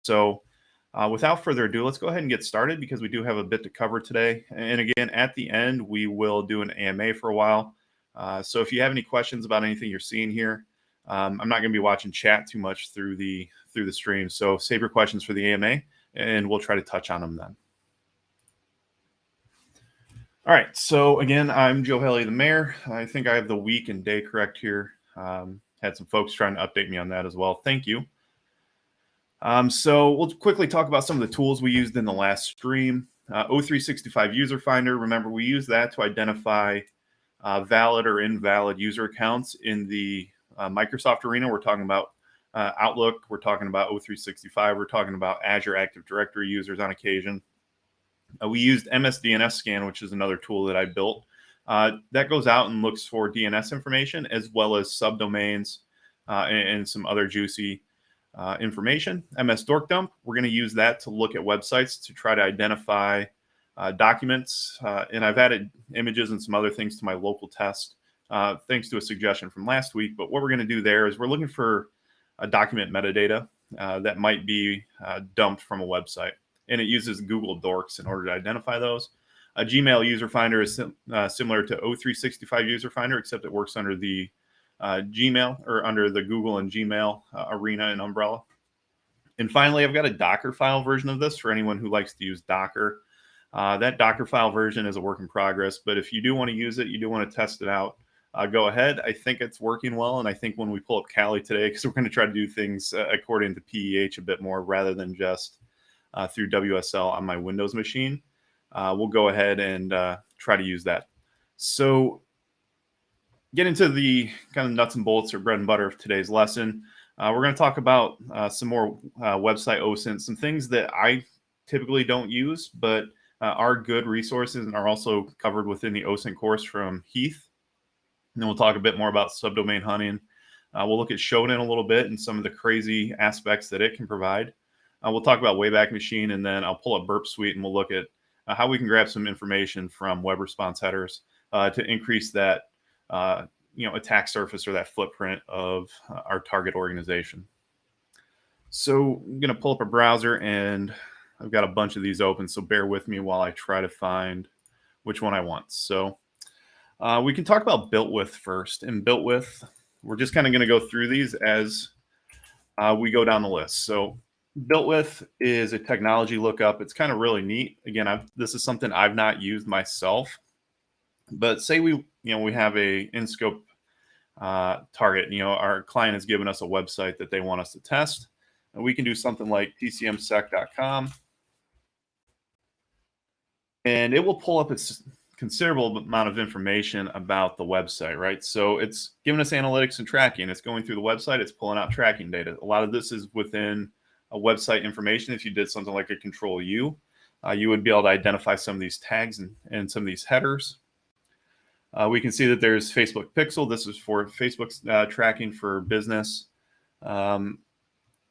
So, without further ado, let's go ahead and get started because we do have a bit to cover today. And again, at the end, we will do an AMA for a while. So, if you have any questions about anything you're seeing here, I'm not going to be watching chat too much through the stream. So, save your questions for the AMA, and we'll try to touch on them then. All right. So again, I'm Joe Haley, the mayor. I think I have the week and day correct here. Had some folks trying to update me on that as well. Thank you. So we'll quickly talk about some of the tools we used in the last stream. O365 User Finder. Remember, we use that to identify valid or invalid user accounts in the Microsoft arena. We're talking about Outlook. We're talking about O365. We're talking about Azure Active Directory users on occasion. We used MS-DNS Scan, which is another tool that I built. That goes out and looks for DNS information as well as subdomains and some other juicy information. MS Dork Dump, we're going to use that to look at websites to try to identify documents. And I've added images and some other things to my local test, thanks to a suggestion from last week. But what we're going to do there is we're looking for document metadata that might be dumped from a website. And it uses Google Dorks in order to identify those. A Gmail User Finder is similar to O365 User Finder, except it works under the Gmail or under the Google and Gmail arena and umbrella. And finally, I've got a Docker file version of this for anyone who likes to use Docker. That Docker file version is a work in progress, but if you do want to use it, you do want to test it out, go ahead. I think it's working well, and I think when we pull up Kali today, because we're going to try to do things according to PEH a bit more rather than just through WSL on my Windows machine, we'll go ahead and try to use that. So get into the kind of nuts and bolts or bread and butter of today's lesson. We're going to talk about some more website OSINT, some things that I typically don't use, but are good resources and are also covered within the OSINT course from Heath. And then we'll talk a bit more about subdomain hunting. We'll look at Shodan a little bit and some of the crazy aspects that it can provide. We'll talk about Wayback Machine, and then I'll pull up Burp Suite, and we'll look at how we can grab some information from web response headers to increase that attack surface or that footprint of our target organization. So I'm going to pull up a browser, and I've got a bunch of these open, so bear with me while I try to find which one I want. So we can talk about Built With first. And Built With, we're just kind of going to go through these as we go down the list. So Built With is a technology lookup. It's kind of really neat. Again, this is something I've not used myself, but say we have a in-scope target. Our client has given us a website that they want us to test, and we can do something like tcmsec.com, and it will pull up a considerable amount of information about the website, right? So it's giving us analytics and tracking. It's going through the website. It's pulling out tracking data. A lot of this is within a website information. If you did something like a Control U, you would be able to identify some of these tags and some of these headers. We can see that there's Facebook Pixel. This is for Facebook's tracking for business. And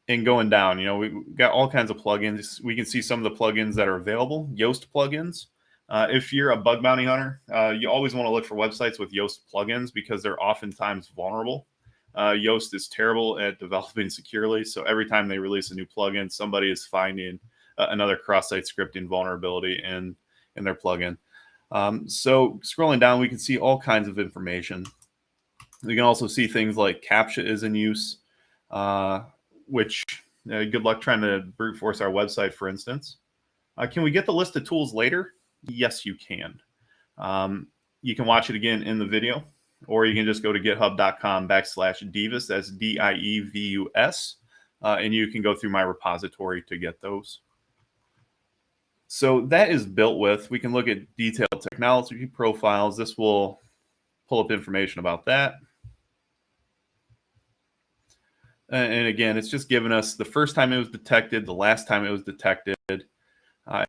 going down, we've got all kinds of plugins. We can see some of the plugins that are available. Yoast plugins. If you're a bug bounty hunter, you always want to look for websites with Yoast plugins because they're oftentimes vulnerable. Yoast is terrible at developing securely, so every time they release a new plugin, somebody is finding another cross-site scripting vulnerability in their plugin. So scrolling down, we can see all kinds of information. We can also see things like CAPTCHA is in use, which good luck trying to brute force our website, for instance. Can we get the list of tools later? Yes, you can. You can watch it again in the video, or you can just go to github.com/Dievus, that's Dievus, and you can go through my repository to get those. So that is Built With. We can look at detailed technology profiles. This will pull up information about that. And again, it's just giving us the first time it was detected, the last time it was detected.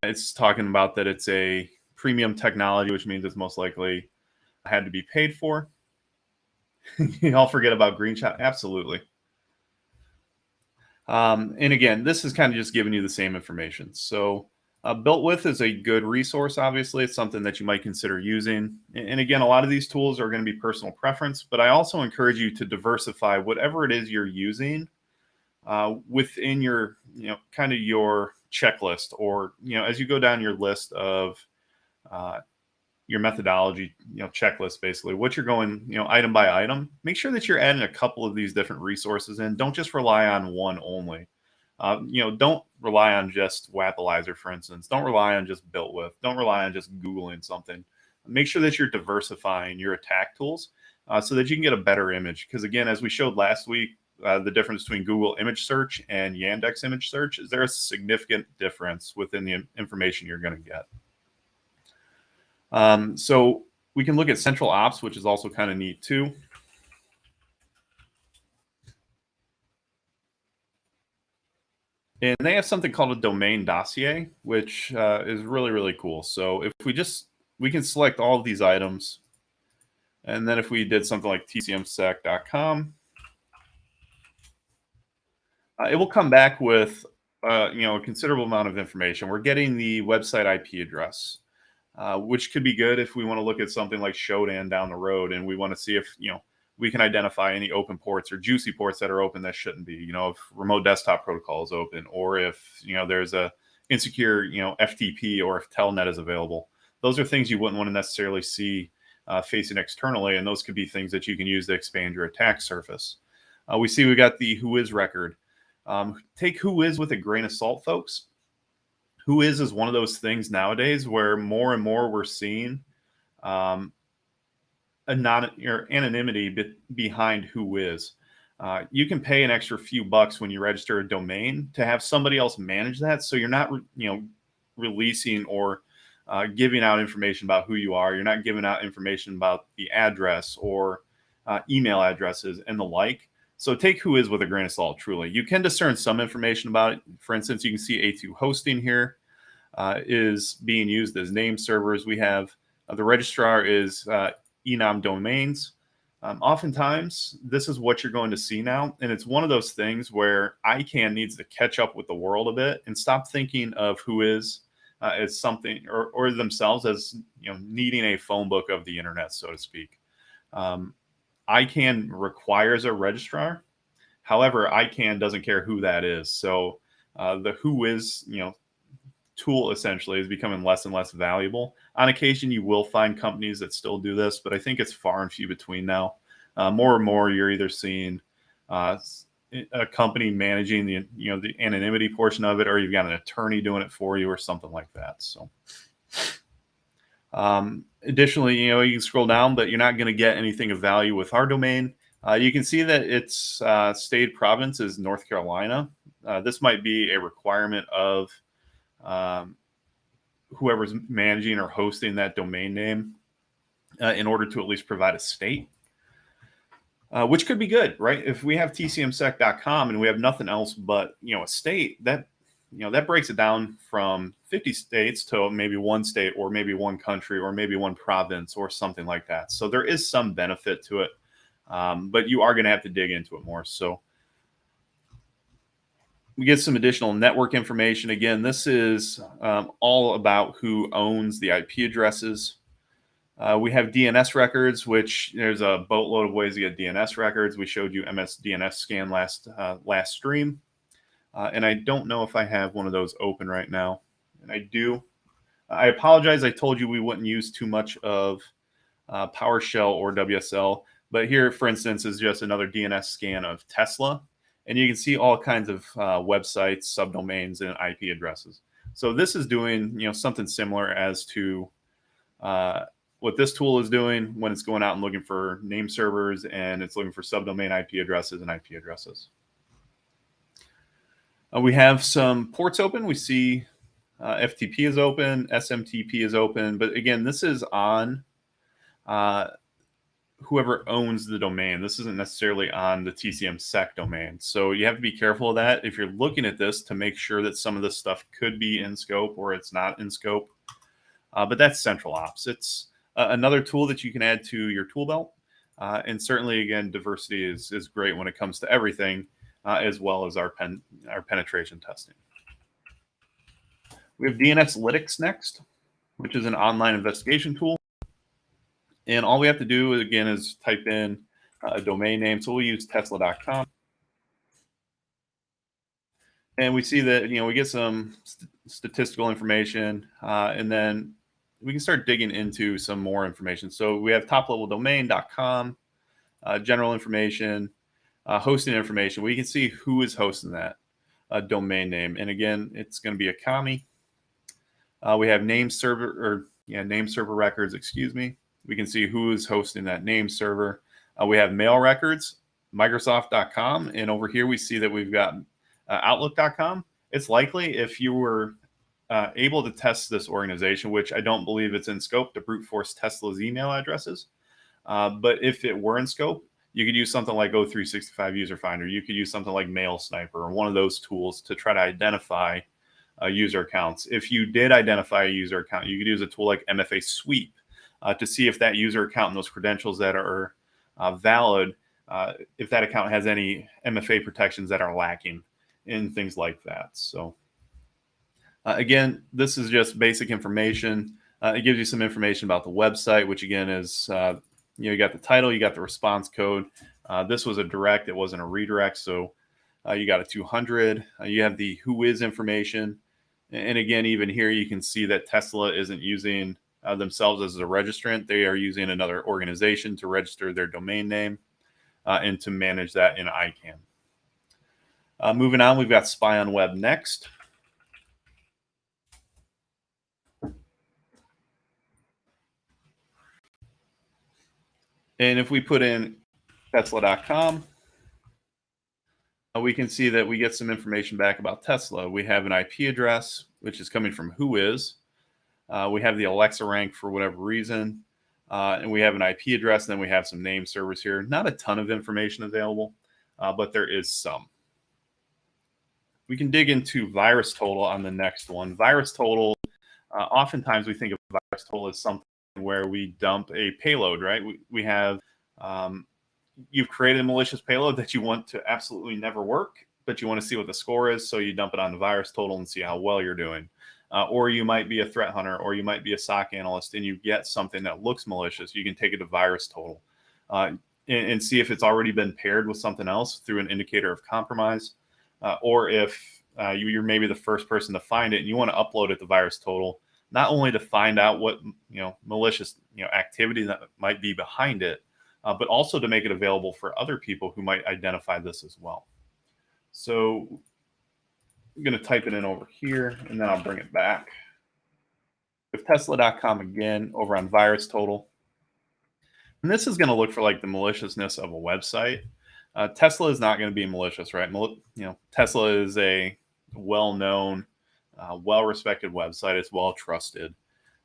It's talking about that it's a premium technology, which means it's most likely had to be paid for. You all forget about Greenshot? Absolutely. And again, this is kind of just giving you the same information. So Built With is a good resource. Obviously, it's something that you might consider using. And again, a lot of these tools are going to be personal preference, but I also encourage you to diversify whatever it is you're using. within your, kind of your checklist, or, as you go down your list of uh, your methodology, checklist, basically what you're going, item by item, make sure that you're adding a couple of these different resources in. Don't just rely on one only. Don't rely on just Wappalizer, for instance. Don't rely on just built with. Don't rely on just Googling something. Make sure that you're diversifying your attack tools so that you can get a better image. Because again, as we showed last week, the difference between Google image search and Yandex image search is there a significant difference within the information you're going to get. So we can look at central ops, which is also kind of neat too. And they have something called a domain dossier, which is really, really cool. So if we can select all of these items. And then if we did something like tcmsec.com, it will come back with, a considerable amount of information. We're getting the website IP address, which could be good if we want to look at something like Shodan down the road and we want to see if, we can identify any open ports or juicy ports that are open that shouldn't be, if remote desktop protocol is open, or if, there's a insecure, FTP, or if telnet is available. Those are things you wouldn't want to necessarily see facing externally, and those could be things that you can use to expand your attack surface. We see we got the whois record. Take whois with a grain of salt, folks. Whois is one of those things nowadays where more and more we're seeing anonymity behind whois. You can pay an extra few bucks when you register a domain to have somebody else manage that, so you're not releasing or giving out information about who you are. You're not giving out information about the address or email addresses and the like. So take whois with a grain of salt, truly. You can discern some information about it. For instance, you can see A2 hosting here is being used as name servers. We have the registrar is enum domains. Oftentimes, this is what you're going to see now. And it's one of those things where ICANN needs to catch up with the world a bit and stop thinking of whois as something, or themselves as needing a phone book of the internet, so to speak. ICANN requires a registrar. However, ICANN doesn't care who that is. So the whois tool essentially is becoming less and less valuable. On occasion, you will find companies that still do this, but I think it's far and few between now. More and more, you're either seeing a company managing the anonymity portion of it, or you've got an attorney doing it for you, or something like that. So, additionally, you can scroll down, but you're not going to get anything of value with our domain. You can see that its state province is North Carolina. This might be a requirement of whoever's managing or hosting that domain name in order to at least provide a state, which could be good, right? If we have tcmsec.com and we have nothing else but a state, that that breaks it down from 50 states to maybe one state, or maybe one country, or maybe one province, or something like that. So there is some benefit to it, but you are going to have to dig into it more. So we get some additional network information. Again, this is all about who owns the IP addresses. We have DNS records, which there's a boatload of ways to get DNS records. We showed you MS DNS scan last stream. And I don't know if I have one of those open right now. And I do. I apologize. I told you we wouldn't use too much of PowerShell or WSL. But here, for instance, is just another DNS scan of Tesla. And you can see all kinds of websites, subdomains, and IP addresses. So this is doing something similar as to what this tool is doing when it's going out and looking for name servers, and it's looking for subdomain IP addresses and IP addresses. We have some ports open. We see FTP is open, SMTP is open. But again, this is on whoever owns the domain. This isn't necessarily on the TCMSec domain. So you have to be careful of that if you're looking at this, to make sure that some of this stuff could be in scope or it's not in scope. But that's central ops. It's another tool that you can add to your tool belt. And certainly, again, diversity is great when it comes to everything, as well as our penetration testing. We have DNSlytics next, which is an online investigation tool. And all we have to do, again, is type in a domain name. So we'll use tesla.com. And we see that, we get some statistical information, and then we can start digging into some more information. So we have topleveldomain.com, general information, hosting information. We can see who is hosting that domain name. And again, it's going to be a commie. We have name server records, excuse me. We can see who is hosting that name server. We have mail records, Microsoft.com. And over here, we see that we've got Outlook.com. It's likely if you were able to test this organization, which I don't believe it's in scope to brute force Tesla's email addresses. But if it were in scope, you could use something like O365 User Finder. You could use something like Mail Sniper or one of those tools to try to identify user accounts. If you did identify a user account, you could use a tool like MFA Sweep to see if that user account and those credentials that are valid, if that account has any MFA protections that are lacking and things like that. So again, this is just basic information. It gives you some information about the website, which again is, you got the title, you got the response code. This was a direct, it wasn't a redirect. So you got a 200, you have the who is information. And again, even here, you can see that Tesla isn't using themselves as a registrant. They are using another organization to register their domain name and to manage that in ICANN. Moving on, we've got Spy on Web next. And if we put in Tesla.com, we can see that we get some information back about Tesla. We have an IP address, which is coming from Whois. We have the Alexa rank for whatever reason. And we have an IP address, and then we have some name servers here. Not a ton of information available, but there is some. We can dig into virus total on the next one. Virus total, oftentimes we think of virus total as something where we dump a payload, right? We have, you've created a malicious payload that you want to absolutely never work, but you want to see what the score is, so you dump it on the virus total and see how well you're doing. Or you might be a threat hunter, or you might be a SOC analyst, and you get something that looks malicious. You can take it to virus total and see if it's already been paired with something else through an indicator of compromise, or if you're maybe the first person to find it and you want to upload it to virus total, not only to find out what malicious activity that might be behind it, but also to make it available for other people who might identify this as well. So I'm going to type it in over here, and then I'll bring it back. With Tesla.com again, over on virus total. And this is going to look for like the maliciousness of a website. Tesla is not going to be malicious, right? Tesla is a well-known, well-respected website. It's well-trusted.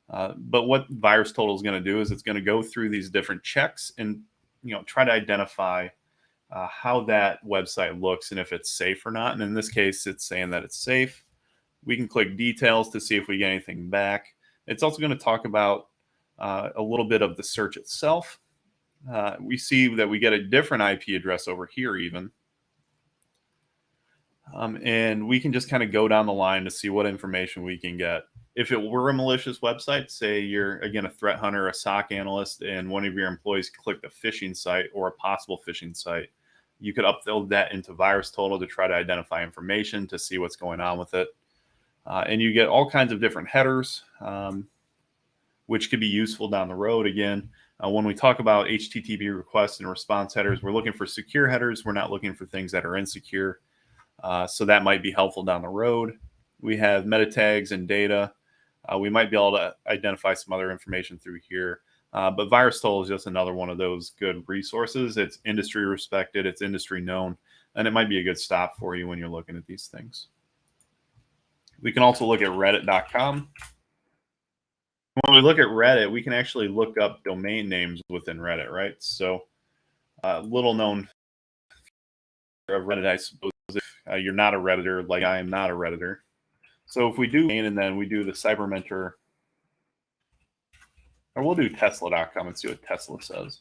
But what virus total is going to do is it's going to go through these different checks and try to identify how that website looks and if it's safe or not. And in this case, it's saying that it's safe. We can click details to see if we get anything back. It's also going to talk about a little bit of the search itself. We see that we get a different IP address over here even. And we can just kind of go down the line to see what information we can get. If it were a malicious website, say you're, again, a threat hunter, a SOC analyst, and one of your employees clicked a phishing site or a possible phishing site, you could upload that into virus total to try to identify information to see what's going on with it. And you get all kinds of different headers, which could be useful down the road. Again, when we talk about HTTP requests and response headers, we're looking for secure headers. We're not looking for things that are insecure. So that might be helpful down the road. We have meta tags and data. We might be able to identify some other information through here. But virus total is just another one of those good resources. It's industry respected, it's industry known, and it might be a good stop for you when you're looking at these things. We can also look at reddit.com. When we look at Reddit, we can actually look up domain names within Reddit, right? So little known of Reddit, I suppose, if you're not a Redditor, like I am not a Redditor. So if we do, and then we do the Cybermentor, or we'll do Tesla.com and see what Tesla says.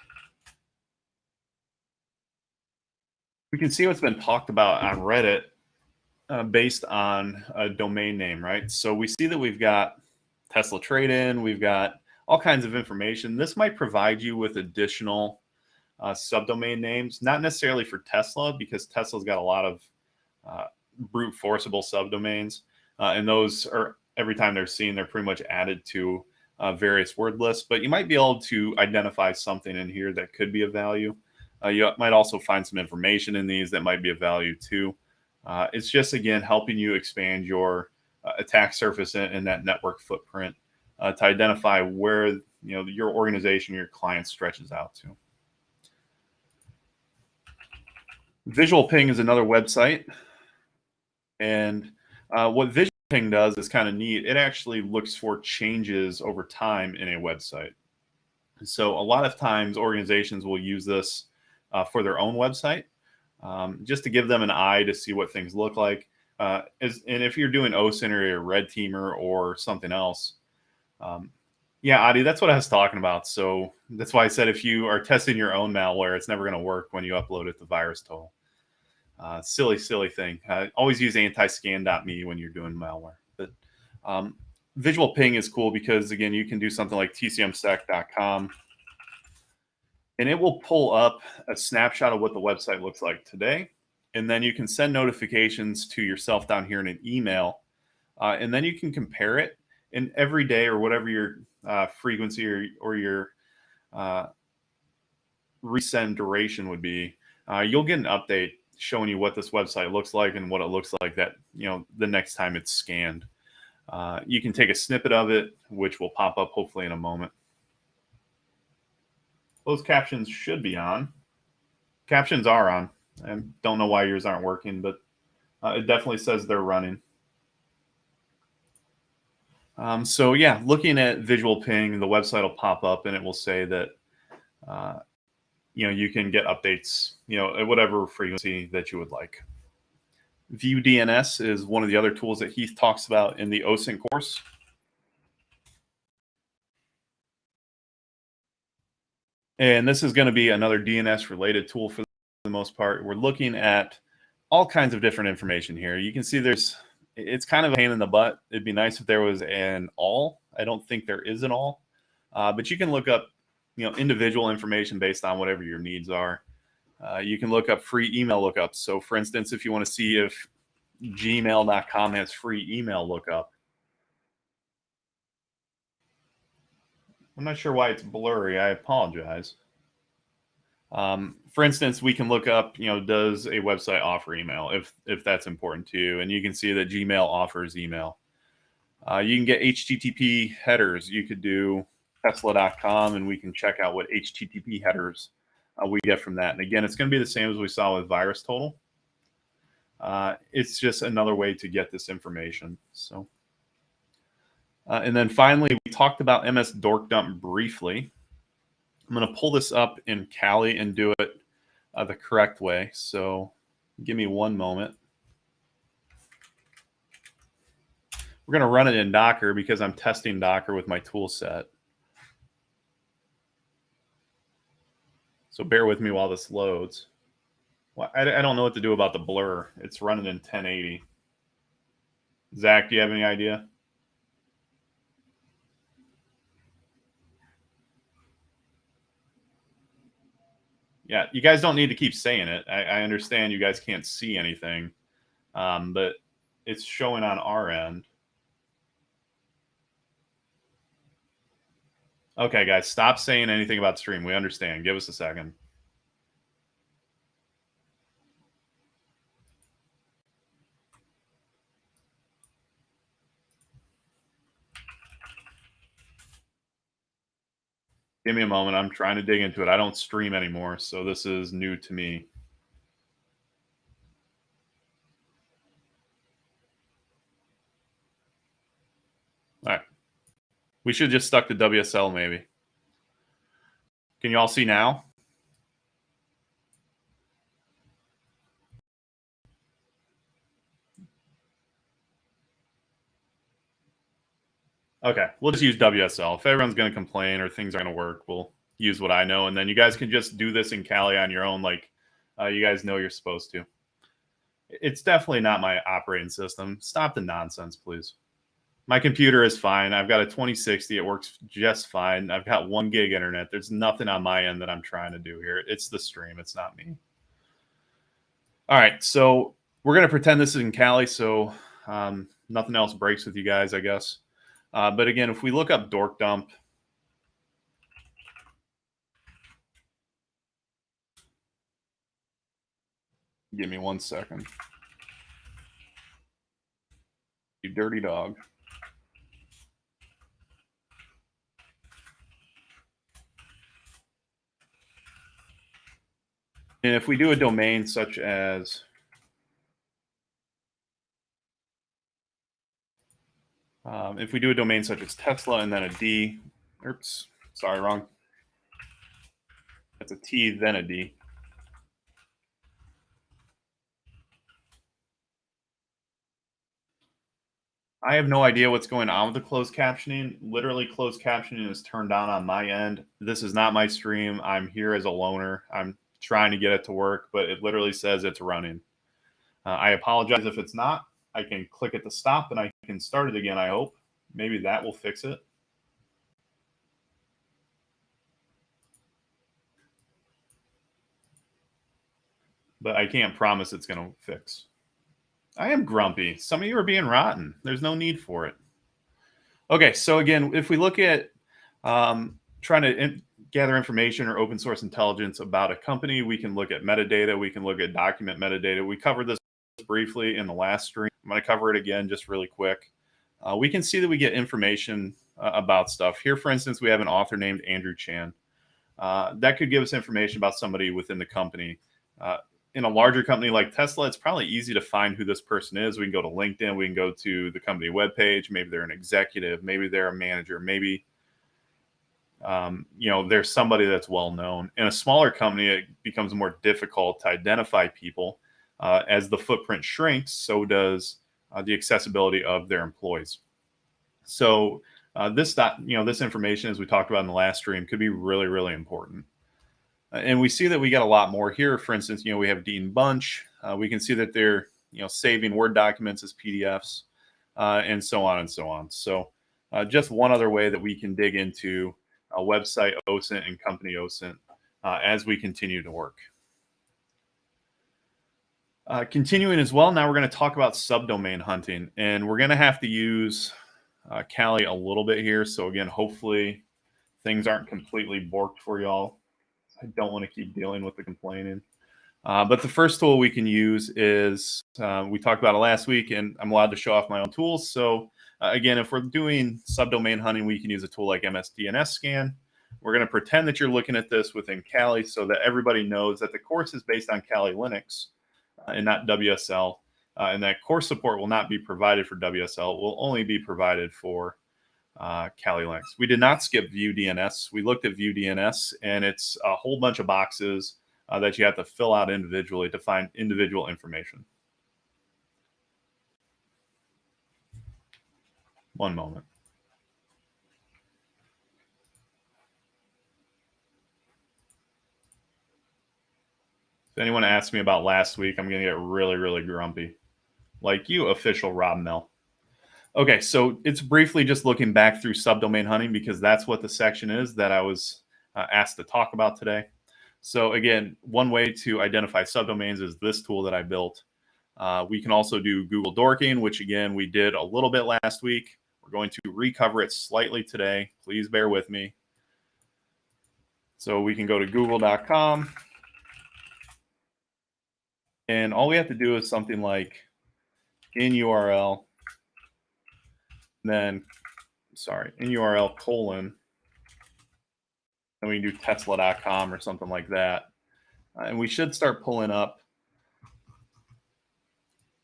We can see what's been talked about on Reddit based on a domain name, right? So we see that we've got Tesla trade-in, we've got all kinds of information. This might provide you with additional subdomain names, not necessarily for Tesla, because Tesla's got a lot of brute forceable subdomains, and those are every time they're seen, they're pretty much added to various word lists. But you might be able to identify something in here that could be of value. You might also find some information in these that might be of value too. It's just again helping you expand your attack surface and that network footprint to identify where your organization, your client stretches out to. Visual Ping is another website, and what Visual Ping does is kind of neat. It actually looks for changes over time in a website. So a lot of times organizations will use this for their own website, just to give them an eye to see what things look like. And if you're doing Osint or a red teamer or something else, yeah, Adi, that's what I was talking about. So that's why I said if you are testing your own malware, it's never going to work when you upload it to VirusTotal. Silly thing. Always use antiscan.me when you're doing malware. But Visual Ping is cool because, again, you can do something like tcmsec.com, and it will pull up a snapshot of what the website looks like today. And then you can send notifications to yourself down here in an email. And then you can compare it. And every day or whatever your frequency or your resend duration would be, you'll get an update showing you what this website looks like and what it looks like that, the next time it's scanned. You can take a snippet of it, which will pop up hopefully in a moment. Those captions should be on. Captions are on. I don't know why yours aren't working, but it definitely says they're running. So yeah, looking at Visual Ping, the website will pop up and it will say that you can get updates at whatever frequency that you would like. View DNS is one of the other tools that Heath talks about in the Osint course. And this is going to be another DNS related tool for the most part. We're looking at all kinds of different information here. You can see it's kind of a pain in the butt. It'd be nice if there was an all. I don't think there is an all, but you can look up, individual information based on whatever your needs are. You can look up free email lookups. So for instance, if you want to see if gmail.com has free email lookup. I'm not sure why it's blurry. I apologize. For instance, we can look up, does a website offer email if that's important to you? And you can see that Gmail offers email. You can get HTTP headers. You could do Tesla.com and we can check out what HTTP headers we get from that. And again, it's going to be the same as we saw with VirusTotal. It's just another way to get this information. So, and then finally, we talked about MS Dork Dump briefly. I'm going to pull this up in Kali and do it the correct way. So give me one moment. We're going to run it in Docker because I'm testing Docker with my tool set. So bear with me while this loads. Well, I don't know what to do about the blur. It's running in 1080. Zach, do you have any idea? Yeah, you guys don't need to keep saying it. I understand you guys can't see anything, but it's showing on our end. Okay, guys, stop saying anything about the stream. We understand. Give us a second. Give me a moment. I'm trying to dig into it. I don't stream anymore, so this is new to me. All right. We should just stuck to WSL maybe. Can you all see now? Okay, we'll just use WSL. If everyone's going to complain or things are going to work, we'll use what I know. And then you guys can just do this in Kali on your own like you guys know you're supposed to. It's definitely not my operating system. Stop the nonsense, please. My computer is fine. I've got a 2060. It works just fine. I've got 1 gig internet. There's nothing on my end that I'm trying to do here. It's the stream. It's not me. All right. So We're going to pretend this is in Cali, so nothing else breaks with you guys, I guess. But again, if we look up dork dump, give me 1 second. You dirty dog. And if we do a domain such as, if we do a domain such as Tesla and then a D, oops, sorry, wrong. That's a T, then a D. I have no idea what's going on with the closed captioning. Literally, closed captioning is turned on my end. This is not my stream. I'm here as a loner. I'm trying to get it to work, but it literally says it's running. I apologize if it's not. I can click it to stop and I can start it again, I hope. Maybe that will fix it. But I can't promise it's going to fix. I am grumpy. Some of you are being rotten. There's no need for it. Okay, so again, if we look at trying to gather information or open source intelligence about a company, we can look at metadata. We can look at document metadata. We covered this briefly in the last stream. I'm going to cover it again just really quick. We can see that we get information about stuff. Here, for instance, we have an author named Andrew Chan. That could give us information about somebody within the company. In a larger company like Tesla, it's probably easy to find who this person is. We can go to LinkedIn, we can go to the company webpage. Maybe they're an executive, maybe they're a manager, maybe there's somebody that's well known. In a smaller company, it becomes more difficult to identify people. As the footprint shrinks, so does the accessibility of their employees. So this information, as we talked about in the last stream, could be really, really important. And we see that we got a lot more here. For instance, we have Dean Bunch. We can see that they're saving Word documents as PDFs, and so on and so on. So just one other way that we can dig into a website Osint and company Osint as we continue to work. Continuing as well, now we're going to talk about subdomain hunting, and we're going to have to use Cali a little bit here. So again, hopefully things aren't completely borked for y'all. I don't want to keep dealing with the complaining. But the first tool we can use is, we talked about it last week, and I'm allowed to show off my own tools. So again, if we're doing subdomain hunting, we can use a tool like MSDNS scan. We're going to pretend that you're looking at this within Kali so that everybody knows that the course is based on Kali Linux and not WSL. And that course support will not be provided for WSL. It will only be provided for Kali Linux. We did not skip View DNS. We looked at View DNS, and it's a whole bunch of boxes that you have to fill out individually to find individual information. One moment. If anyone asks me about last week, I'm going to get really, really grumpy. Like you, official Rob Mel. Okay, so it's briefly just looking back through subdomain hunting because that's what the section is that I was asked to talk about today. So again, one way to identify subdomains is this tool that I built. We can also do Google dorking, which again, we did a little bit last week. We're going to recover it slightly today. Please bear with me. So we can go to google.com. And all we have to do is something like in URL, then, in URL colon, and we can do tesla.com or something like that. And we should start pulling up.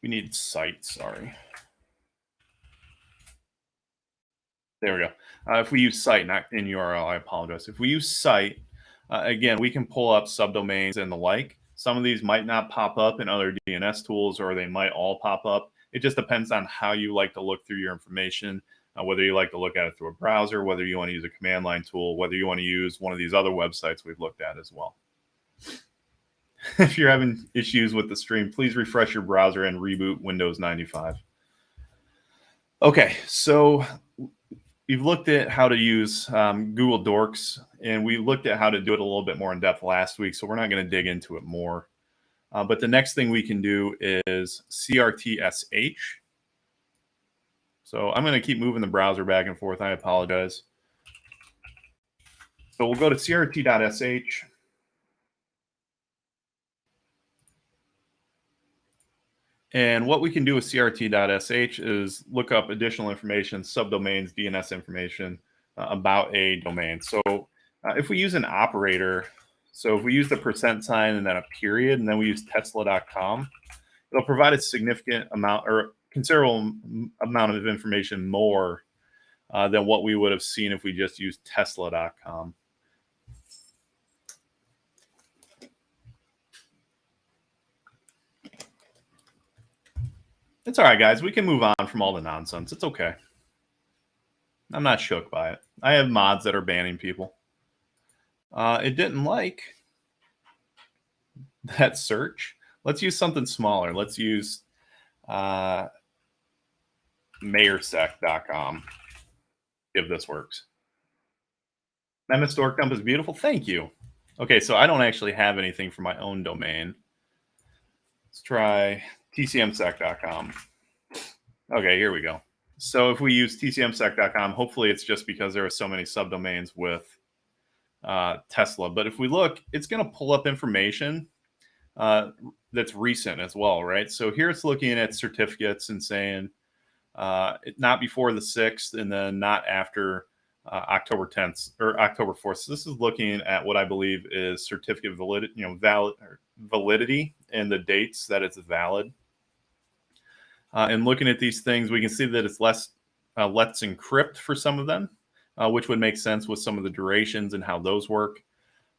We need site, sorry. There we go. If we use site, not in URL, I apologize. If we use site, again, we can pull up subdomains and the like. Some of these might not pop up in other DNS tools, or they might all pop up. It just depends on how you like to look through your information, whether you like to look at it through a browser, whether you want to use a command line tool, whether you want to use one of these other websites we've looked at as well. If you're having issues with the stream, please refresh your browser and reboot Windows 95. Okay, so we've looked at how to use Google Dorks, and we looked at how to do it a little bit more in depth last week, so we're not going to dig into it more. But the next thing we can do is CRTSH. So I'm going to keep moving the browser back and forth. I apologize. So we'll go to crt.sh. And what we can do with crt.sh is look up additional information, subdomains, DNS information about a domain. So if we use an operator, so if we use the % and then a period, and then we use tesla.com, it'll provide a significant amount or considerable amount of information more than what we would have seen if we just used tesla.com. It's all right, guys. We can move on from all the nonsense. It's okay. I'm not shook by it. I have mods that are banning people. It didn't like that search. Let's use something smaller. Let's use mayorsec.com if this works. Mammoth Dork Dump is beautiful. Thank you. Okay, so I don't actually have anything for my own domain. Let's try tcmsec.com. Okay, here we go. So if we use tcmsec.com, hopefully it's just because there are so many subdomains with Tesla. But if we look, it's going to pull up information that's recent as well, right? So here it's looking at certificates and saying not before the 6th and then not after October 10th or October 4th. So this is looking at what I believe is certificate validity and the dates that it's valid. And looking at these things, we can see that it's let's encrypt for some of them, which would make sense with some of the durations and how those work.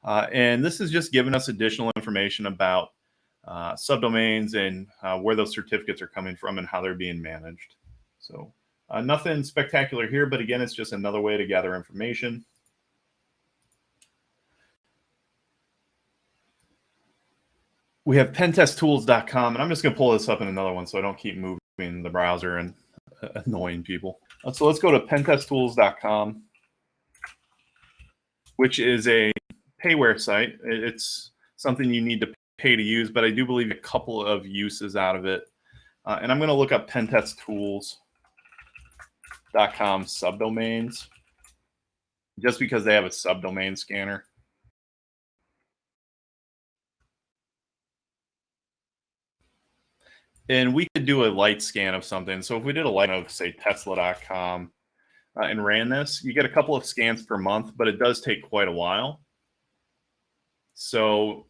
And this is just giving us additional information about subdomains and where those certificates are coming from and how they're being managed. So nothing spectacular here, but again, it's just another way to gather information. We have pentesttools.com, and I'm just going to pull this up in another one so I don't keep moving the browser and annoying people. So let's go to pentesttools.com, which is a payware site. It's something you need to pay to use, but I do believe a couple of uses out of it. And I'm going to look up pentesttools.com subdomains just because they have a subdomain scanner. And we could do a light scan of something. So if we did a light of, say, tesla.com and ran this, you get a couple of scans per month, but it does take quite a while. So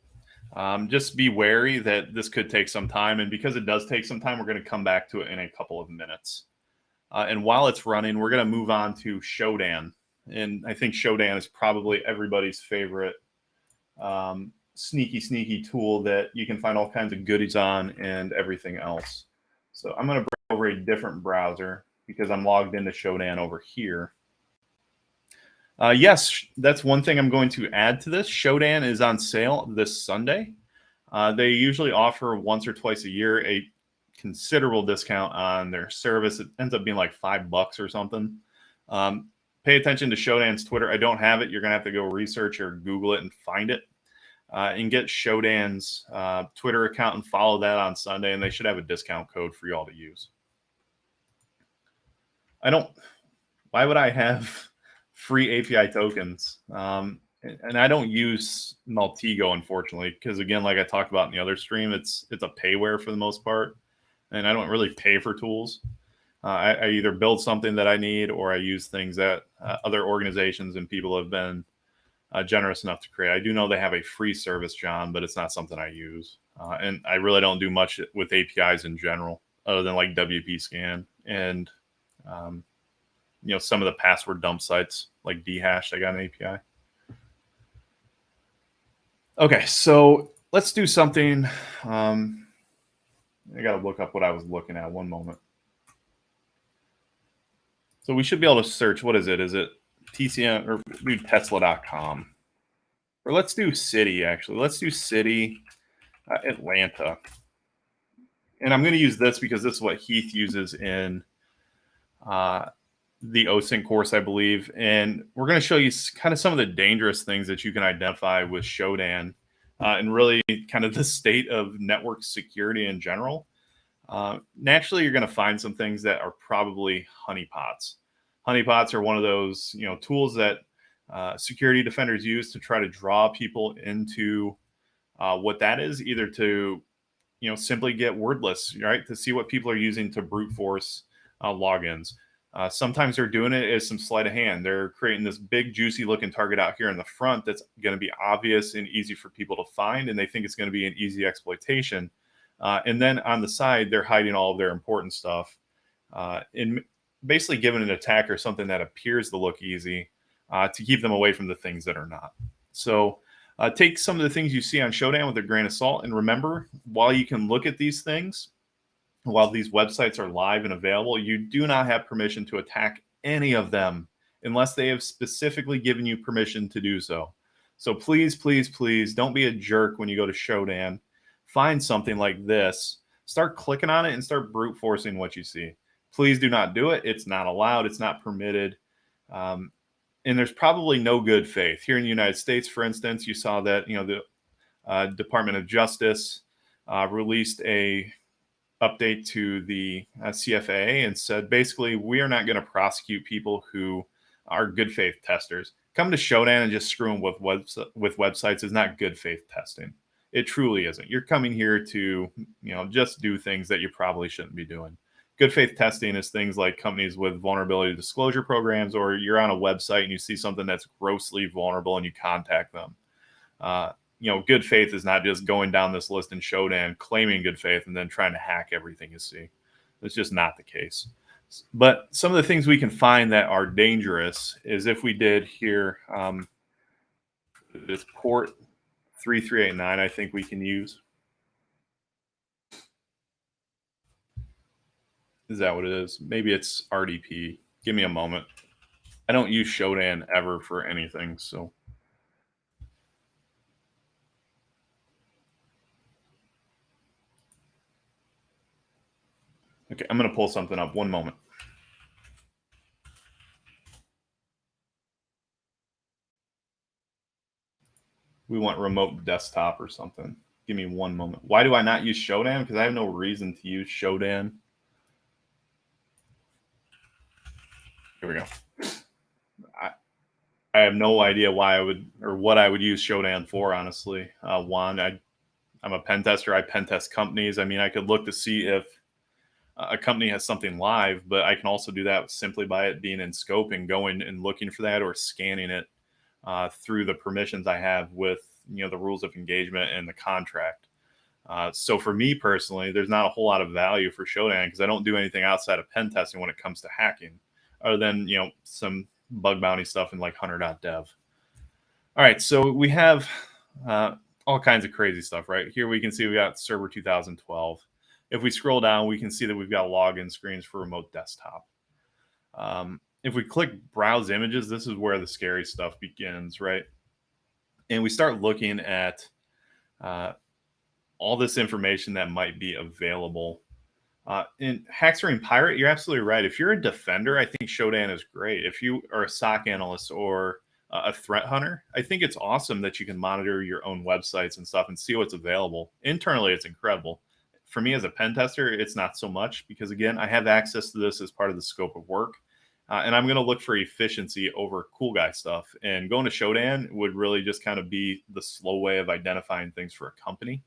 just be wary that this could take some time. And because it does take some time, we're going to come back to it in a couple of minutes. And while it's running, we're going to move on to Shodan. And I think Shodan is probably everybody's favorite sneaky tool that you can find all kinds of goodies on and everything else. So I'm going to bring over a different browser because I'm logged into Shodan over here. Yes, that's one thing I'm going to add to this. Shodan is on sale this Sunday. They usually offer once or twice a year a considerable discount on their service. It ends up being like $5 or something. Pay attention to Shodan's Twitter. I don't have it. You're going to have to go research or Google it and find it. And get Shodan's Twitter account and follow that on Sunday, and they should have a discount code for you all to use. Why would I have free API tokens? And I don't use Maltego, unfortunately, because again, like I talked about in the other stream, it's a payware for the most part, and I don't really pay for tools. I either build something that I need or I use things that other organizations and people have been generous enough to create. I do know they have a free service, John, but it's not something I use. And I really don't do much with APIs in general, other than like WP Scan and some of the password dump sites like Dhash. I got an API. Okay, so let's do something. I got to look up what I was looking at. One moment. So we should be able to search. What is it? Is it TCM or do Tesla.com? Or let's do city, actually. Let's do city, Atlanta. And I'm going to use this because this is what Heath uses in the Osint course, I believe. And we're going to show you kind of some of the dangerous things that you can identify with Shodan and really kind of the state of network security in general, naturally you're going to find some things that are probably honeypots. Honeypots are one of those tools that security defenders use to try to draw people into what that is, either to simply get wordless, right? To see what people are using to brute force logins. Sometimes they're doing it as some sleight of hand. They're creating this big, juicy looking target out here in the front that's going to be obvious and easy for people to find, and they think it's going to be an easy exploitation. And then on the side, they're hiding all of their important stuff and basically giving an attacker something that appears to look easy to keep them away from the things that are not. So take some of the things you see on Showdown with a grain of salt. And remember, while you can look at these things, while these websites are live and available, you do not have permission to attack any of them unless they have specifically given you permission to do so. So please, please, please don't be a jerk when you go to Showdown. Find something like this, start clicking on it, and start brute forcing what you see. Please do not do it. It's not allowed. It's not permitted. And there's probably no good faith. Here in the United States, for instance, you saw that the Department of Justice released a update to the CFA and said basically we are not going to prosecute people who are good faith testers. Come to Showdown and just screw them with websites is not good faith testing. It truly isn't. You're coming here to just do things that you probably shouldn't be doing. Good faith testing is things like companies with vulnerability disclosure programs, or you're on a website and you see something that's grossly vulnerable and you contact them. Good faith is not just going down this list in Showdown, claiming good faith, and then trying to hack everything you see. That's just not the case. But some of the things we can find that are dangerous is if we did here, this port 3389, I think we can use. Is that what it is? Maybe it's RDP. Give me a moment. I don't use Showdown ever for anything, so. Okay, I'm going to pull something up. One moment. We want remote desktop or something. Give me one moment. Why do I not use Showdown? Because I have no reason to use Showdown. Here we go. I have no idea why I would or what I would use Showdown for, honestly. One, I'm a pen tester. I pen test companies. I mean, I could look to see if a company has something live, but I can also do that simply by it being in scope and going and looking for that or scanning it through the permissions I have with the rules of engagement and the contract. So for me personally, there's not a whole lot of value for Showdown because I don't do anything outside of pen testing when it comes to hacking, other than some bug bounty stuff in like hunter.dev. All right, so we have all kinds of crazy stuff right here. We can see we got server 2012. If we scroll down, we can see that we've got login screens for remote desktop. If we click browse images, this is where the scary stuff begins, right? And we start looking at all this information that might be available. In Hacksaring Pirate, you're absolutely right. If you're a defender, I think Showdown is great. If you are a SOC analyst or a threat hunter, I think it's awesome that you can monitor your own websites and stuff and see what's available. Internally, it's incredible. For me as a pen tester, it's not so much because, again, I have access to this as part of the scope of work. And I'm going to look for efficiency over cool guy stuff. And going to Showdown would really just kind of be the slow way of identifying things for a company.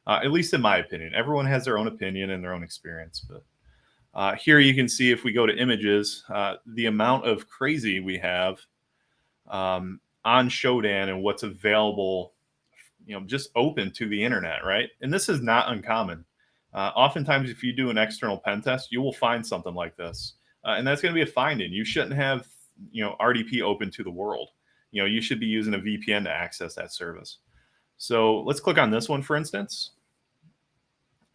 At least in my opinion. Everyone has their own opinion and their own experience. But here you can see if we go to images, the amount of crazy we have on Showdown and what's available, just open to the internet, right? And this is not uncommon. Oftentimes, if you do an external pen test, you will find something like this. And that's going to be a finding. You shouldn't have, RDP open to the world. You should be using a VPN to access that service. So let's click on this one, for instance.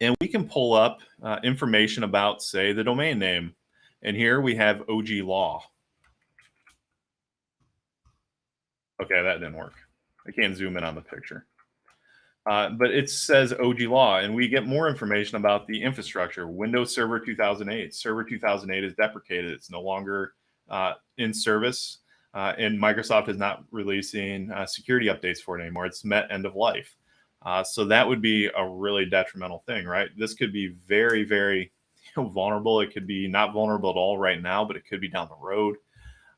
And we can pull up information about, say, the domain name. And here we have OG Law. Okay, that didn't work. I can't zoom in on the picture. But it says OG Law, and we get more information about the infrastructure. Windows Server 2008. Server 2008 is deprecated. It's no longer in service, and Microsoft is not releasing security updates for it anymore. It's met end of life. So that would be a really detrimental thing, right? This could be very, very vulnerable. It could be not vulnerable at all right now, but it could be down the road.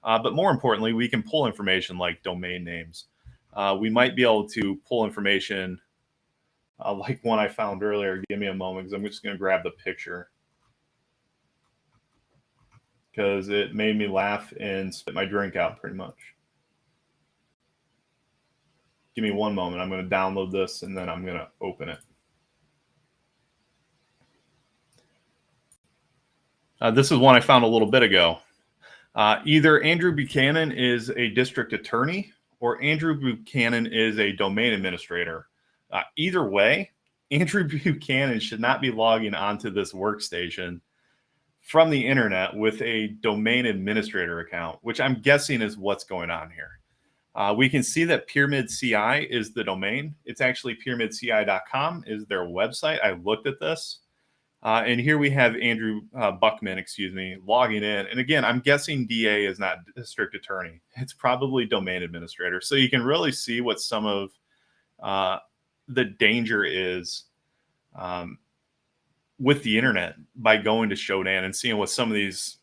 But more importantly, we can pull information like domain names. We might be able to pull information like one I found earlier. Give me a moment because I'm just going to grab the picture because it made me laugh and spit my drink out pretty much. Give me one moment. I'm going to download this and then I'm going to open it. This is one I found a little bit ago. Either Andrew Buchanan is a district attorney or Andrew Buchanan is a domain administrator. Either way, Andrew Buchanan should not be logging onto this workstation from the internet with a domain administrator account, which I'm guessing is what's going on here. We can see that Pyramid CI is the domain. It's actually pyramidci.com is their website. I looked at this. And here we have Andrew Buckman, logging in. And again, I'm guessing DA is not district attorney. It's probably domain administrator. So you can really see what some of the danger is with the internet by going to Shodan and seeing what some of these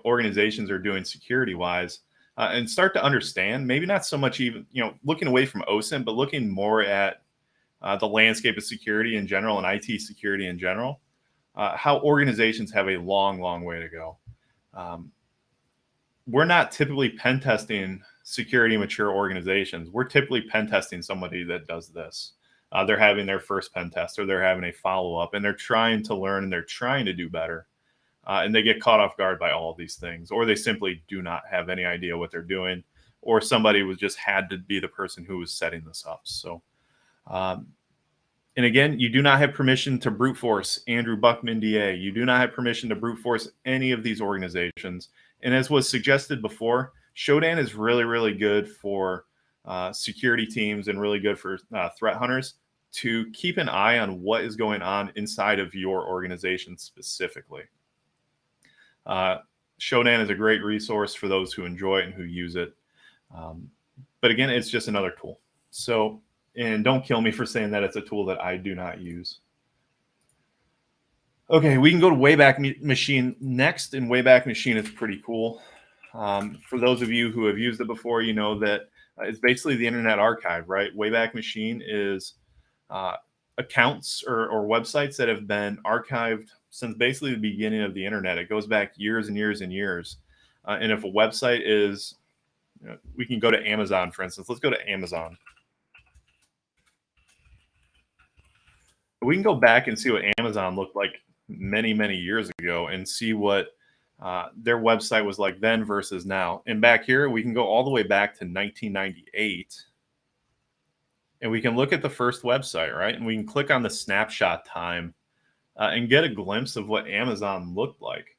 organizations are doing security wise. And start to understand, maybe not so much even, looking away from Osint, but looking more at the landscape of security in general and IT security in general, how organizations have a long, long way to go. We're not typically pen testing security mature organizations. We're typically pen testing somebody that does this. They're having their first pen test or they're having a follow-up and they're trying to learn and they're trying to do better. And they get caught off guard by all of these things, or they simply do not have any idea what they're doing, or somebody was just had to be the person who was setting this up. So, and again, you do not have permission to brute force Andrew Buckman, DA. You do not have permission to brute force any of these organizations. And as was suggested before, Shodan is really, really good for security teams and really good for threat hunters to keep an eye on what is going on inside of your organization specifically. Shodan is a great resource for those who enjoy it and who use it. But again, it's just another tool. So, and don't kill me for saying that it's a tool that I do not use. Okay, we can go to Wayback Machine next. And Wayback Machine is pretty cool. For those of you who have used it before, you know that it's basically the Internet Archive, right? Wayback Machine is accounts or websites that have been archived since basically the beginning of the internet. It goes back years and years and years. And if a website is, we can go to Amazon, for instance. Let's go to Amazon. We can go back and see what Amazon looked like many, many years ago and see what their website was like then versus now. And back here, we can go all the way back to 1998. And we can look at the first website, right? And we can click on the snapshot time and get a glimpse of what Amazon looked like.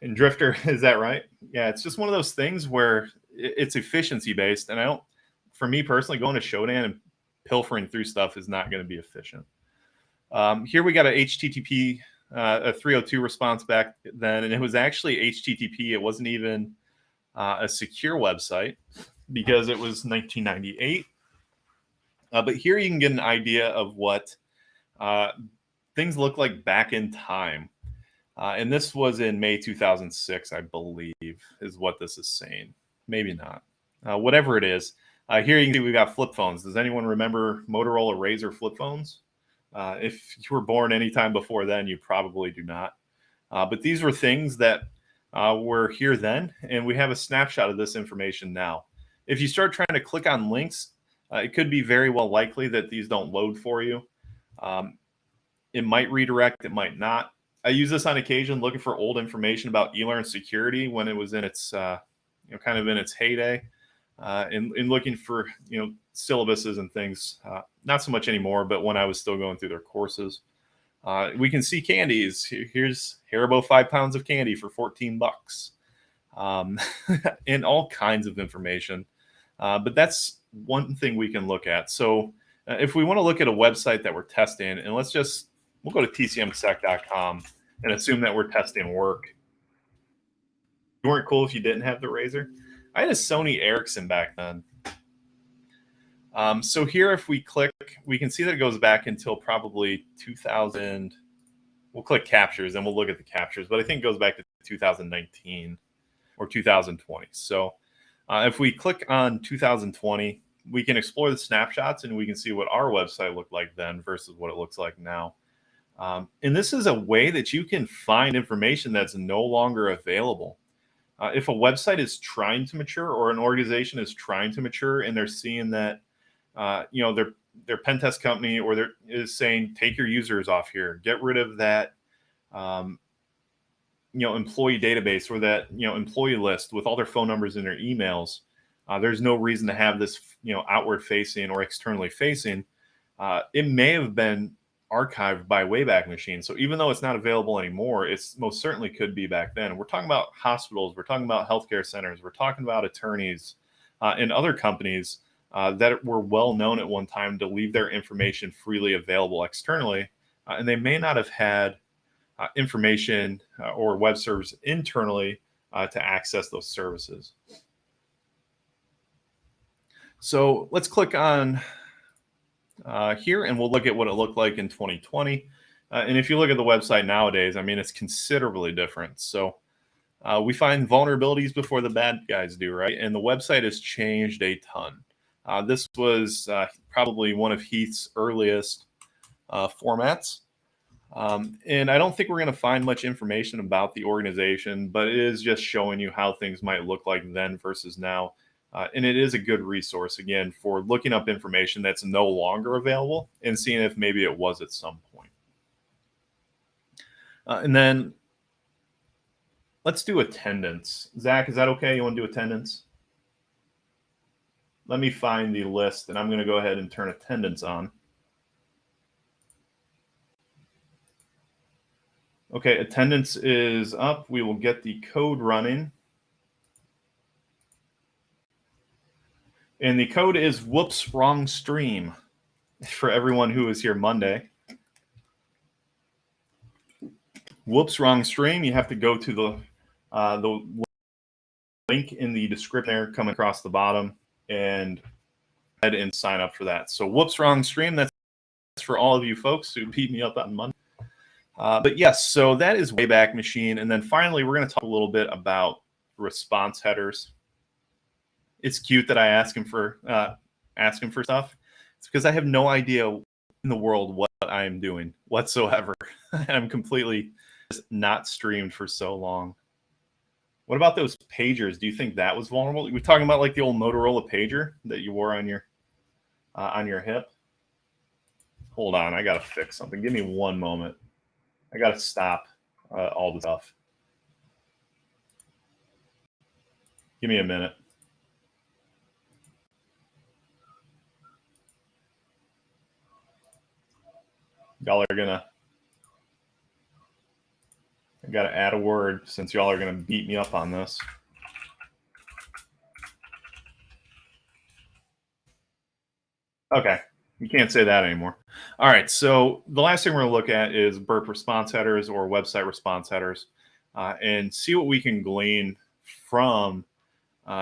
And Drifter, is that right? Yeah, it's just one of those things where it's efficiency based. And for me personally, going to Shodan and pilfering through stuff is not going to be efficient. Here we got a HTTP, a 302 response back then, and it was actually HTTP. It wasn't even a secure website because it was 1998. But here you can get an idea of what things look like back in time. And this was in May 2006, I believe, is what this is saying. Maybe not. Whatever it is. Here you can see we've got flip phones. Does anyone remember Motorola Razr flip phones? If you were born anytime before then, you probably do not. But these were things that were here then, and we have a snapshot of this information now. If you start trying to click on links, it could be very well likely that these don't load for you. It might redirect, it might not. I use this on occasion looking for old information about eLearn security when it was in its, kind of in its heyday, and looking for, syllabuses and things. Not so much anymore, but when I was still going through their courses. We can see candies. Here's Haribo 5 pounds of candy for $14, and all kinds of information. But that's one thing we can look at. So if we want to look at a website that we're testing, and we'll go to tcmsec.com and assume that we're testing work. You weren't cool if you didn't have the Razr. I had a Sony Ericsson back then. So here, if we click we can see that it goes back until probably 2000. We'll click captures and we'll look at the captures, but I think it goes back to 2019 or 2020. So if we click on 2020, we can explore the snapshots and we can see what our website looked like then versus what it looks like now. And this is a way that you can find information that's no longer available. If a website is trying to mature or an organization is trying to mature and they're seeing that, their pen test company or is saying, take your users off here, get rid of that, employee database or that, employee list with all their phone numbers and their emails. There's no reason to have this, outward facing or externally facing. It may have been archived by Wayback Machine. So even though it's not available anymore, it's most certainly could be back then. We're talking about hospitals, we're talking about healthcare centers, we're talking about attorneys and other companies that were well known at one time to leave their information freely available externally. And they may not have had information or web servers internally to access those services. So let's click on here and we'll look at what it looked like in 2020. And if you look at the website nowadays, I mean, it's considerably different. So we find vulnerabilities before the bad guys do, right? And the website has changed a ton. This was probably one of Heath's earliest formats. And I don't think we're going to find much information about the organization, but it is just showing you how things might look like then versus now. And it is a good resource, again, for looking up information that's no longer available and seeing if maybe it was at some point. And then let's do attendance. Zach, is that okay? You want to do attendance? Let me find the list, and I'm going to go ahead and turn attendance on. Okay, attendance is up. We will get the code running. And the code is whoops, wrong stream for everyone who was here Monday. Whoops, wrong stream. You have to go to the link in the description there coming across the bottom and head and sign up for that. So whoops, wrong stream. That's for all of you folks who beat me up on Monday. But yes, so that is Wayback Machine. And then finally, we're going to talk a little bit about response headers. It's cute that I ask him for stuff. It's because I have no idea in the world what I am doing whatsoever. I'm completely just not streamed for so long. What about those pagers? Do you think that was vulnerable? We're talking about like the old Motorola pager that you wore on your hip. Hold on, I gotta fix something. Give me one moment. I gotta stop all the stuff. Give me a minute. Y'all are gonna. I gotta add a word since y'all are gonna beat me up on this. Okay, you can't say that anymore. All right, so the last thing we're gonna look at is burp response headers or website response headers, and see what we can glean from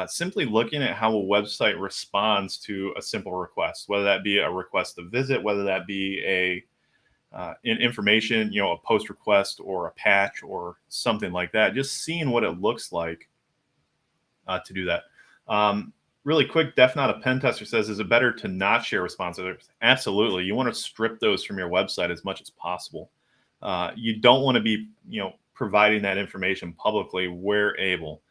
simply looking at how a website responds to a simple request, whether that be a request to visit, whether that be an information, a post request or a patch or something like that. Just seeing what it looks like to do that. Really quick, Def Not a Pen Tester says, is it better to not share responses? Absolutely. You want to strip those from your website as much as possible. You don't want to be, providing that information publicly where able.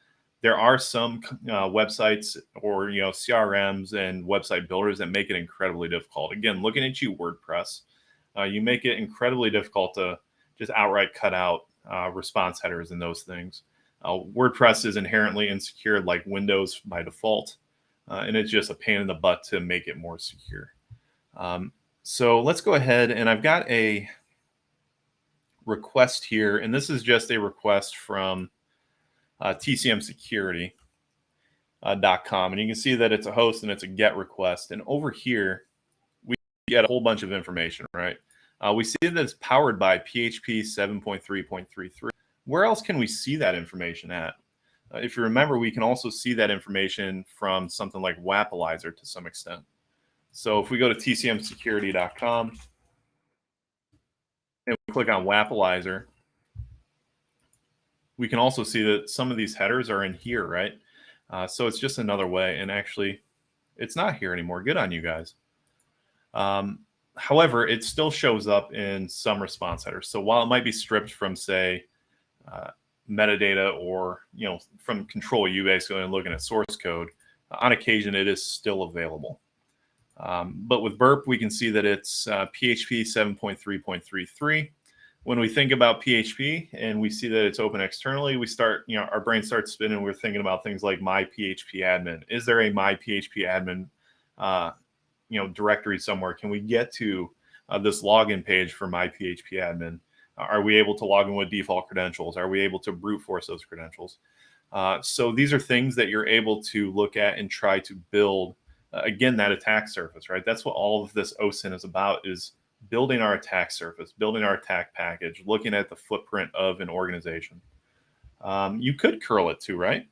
There are some websites or, CRMs and website builders that make it incredibly difficult. Again, looking at you, WordPress, you make it incredibly difficult to just outright cut out response headers and those things. WordPress is inherently insecure like Windows by default, and it's just a pain in the butt to make it more secure. So let's go ahead, and I've got a request here, and this is just a request from tcmsecurity.com, and you can see that it's a host and it's a GET request, and over here we get a whole bunch of information, right? We see that it's powered by PHP 7.3.33. Where else can we see that information at? If you remember, we can also see that information from something like Wappalizer to some extent. So if we go to tcmsecurity.com and we click on Wappalizer, we can also see that some of these headers are in here, right? So it's just another way. And actually, it's not here anymore. Good on you guys. However, it still shows up in some response headers. So while it might be stripped from, say, metadata or from control U basically and looking at source code, on occasion it is still available. But with Burp, we can see that it's PHP 7.3.33. When we think about PHP and we see that it's open externally, we start, our brain starts spinning. We're thinking about things like my PHP admin. Is there a my PHP admin, directory somewhere? Can we get to this login page for my PHP admin? Are we able to log in with default credentials? Are we able to brute force those credentials? So these are things that you're able to look at and try to build, again, that attack surface, right? That's what all of this Osint is about, is building our attack surface, building our attack package, looking at the footprint of an organization. You could curl it too, right?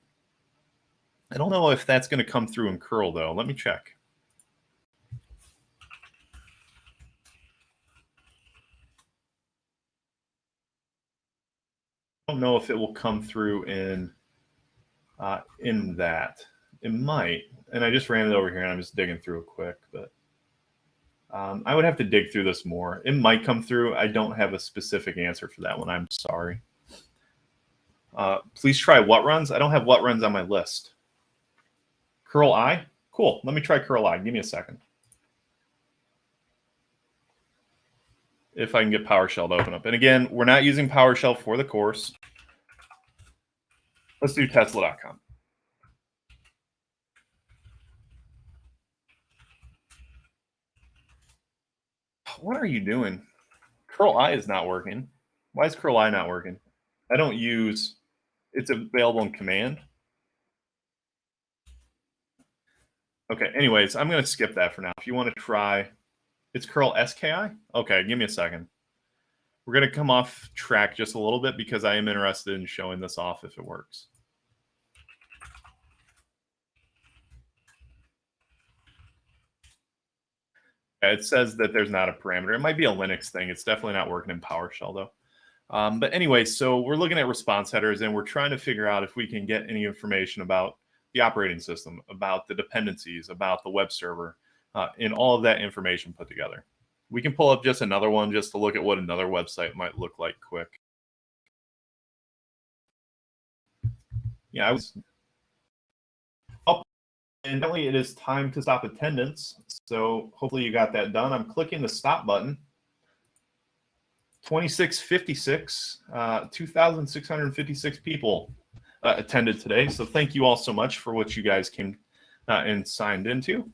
I don't know if that's going to come through in curl, though. Let me check. I don't know if it will come through in that. It might. And I just ran it over here, and I'm just digging through it quick, but I would have to dig through this more. It might come through. I don't have a specific answer for that one. I'm sorry. Please try what runs. I don't have what runs on my list. Curl I? Cool. Let me try curl I. Give me a second. If I can get PowerShell to open up. And again, we're not using PowerShell for the course. Let's do Tesla.com. What are you doing? Curl I is not working. Why is curl I not working? I don't use, it's available in command. Okay, anyways, I'm going to skip that for now. If you want to try, it's curl SKI? Okay, give me a second. We're going to come off track just a little bit because I am interested in showing this off if it works. It says that there's not a parameter. It might be a Linux thing. It's definitely not working in PowerShell, though. But anyway, so we're looking at response headers, and we're trying to figure out if we can get any information about the operating system, about the dependencies, about the web server, and all of that information put together. We can pull up just another one just to look at what another website might look like quick. Yeah, I was up, and definitely it is time to stop attendance. So hopefully you got that done. I'm clicking the stop button. 2656, 2,656 people attended today. So thank you all so much for what you guys came and signed into.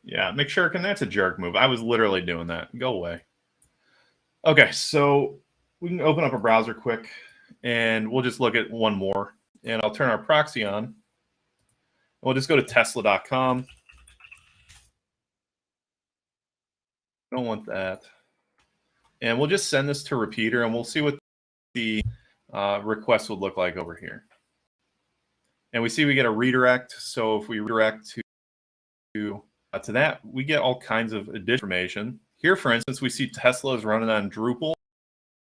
Yeah, McShirkin, that's a jerk move. I was literally doing that. Go away. Okay, so we can open up a browser quick, and we'll just look at one more. And I'll turn our proxy on. We'll just go to Tesla.com. Don't want that. And we'll just send this to repeater, and we'll see what the request would look like over here. And we see we get a redirect. So if we redirect to that, we get all kinds of additional information. Here, for instance, we see Tesla is running on Drupal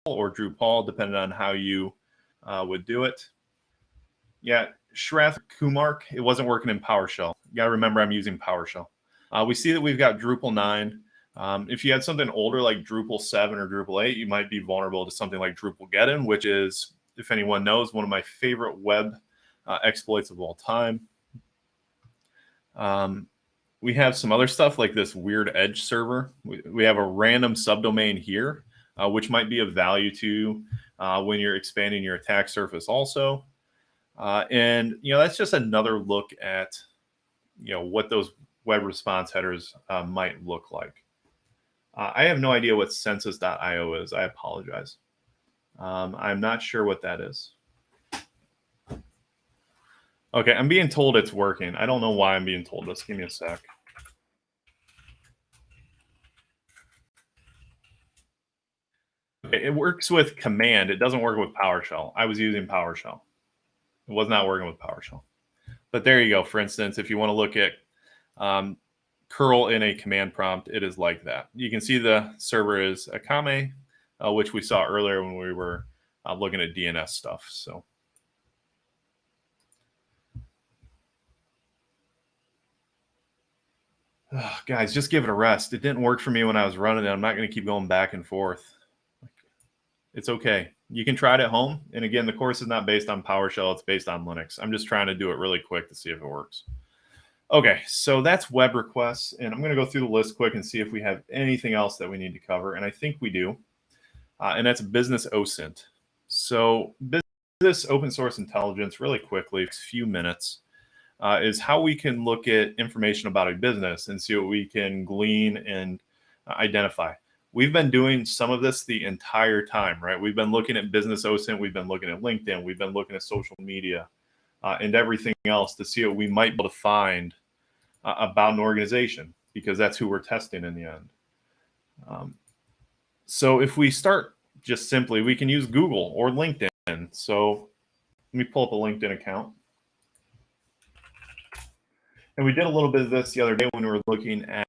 or Drupal, depending on how you would do it. Yeah, Shrath Kumar, it wasn't working in PowerShell. You got to remember I'm using PowerShell. We see that we've got Drupal 9. If you had something older like Drupal 7 or Drupal 8, you might be vulnerable to something like Drupal Geddon, which is, if anyone knows, one of my favorite web exploits of all time. We have some other stuff like this weird edge server. We have a random subdomain here, which might be of value to when you're expanding your attack surface also. And, that's just another look at, what those web response headers might look like. I have no idea what census.io is. I apologize. I'm not sure what that is. Okay, I'm being told it's working. I don't know why I'm being told this. Give me a sec. Okay, it works with command. It doesn't work with PowerShell. I was using PowerShell. It was not working with PowerShell. But there you go. For instance, if you want to look at um, curl in a command prompt, it is like that. You can see the server is Akame, which we saw earlier when we were looking at DNS stuff. So. Guys, just give it a rest. It didn't work for me when I was running it. I'm not going to keep going back and forth. It's okay. You can try it at home. And again, the course is not based on PowerShell. It's based on Linux. I'm just trying to do it really quick to see if it works. Okay, so that's web requests. And I'm going to go through the list quick and see if we have anything else that we need to cover. And I think we do. And that's business Osint. So business open source intelligence, really quickly, a few minutes. Is how we can look at information about a business and see what we can glean and identify. We've been doing some of this the entire time, right? We've been looking at business OSINT, we've been looking at LinkedIn, we've been looking at social media and everything else to see what we might be able to find about an organization, because that's who we're testing in the end. So if we start just simply, we can use Google or LinkedIn. So let me pull up a LinkedIn account. And we did a little bit of this the other day when we were looking at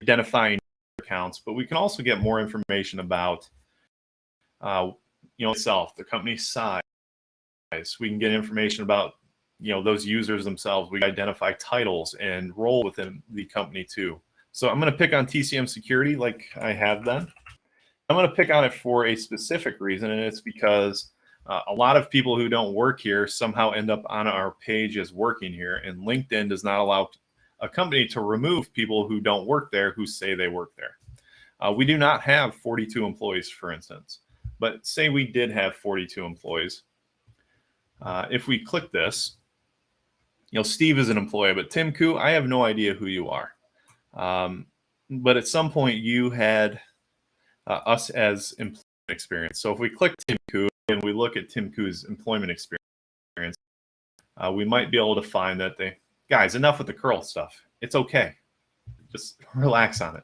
identifying accounts, but we can also get more information about, itself, the company size. We can get information about, those users themselves. We can identify titles and role within the company too. So I'm going to pick on TCM security like I have done. I'm going to pick on it for a specific reason, and it's because a lot of people who don't work here somehow end up on our page as working here, and LinkedIn does not allow a company to remove people who don't work there who say they work there. We do not have 42 employees, for instance, but say we did have 42 employees. If we click this, Steve is an employee, but Tim Koo, I have no idea who you are. But at some point you had us as employment experience. So if we click Tim Koo and we look at Tim Koo's employment experience, we might be able to find that guys, enough with the curl stuff. It's okay. Just relax on it.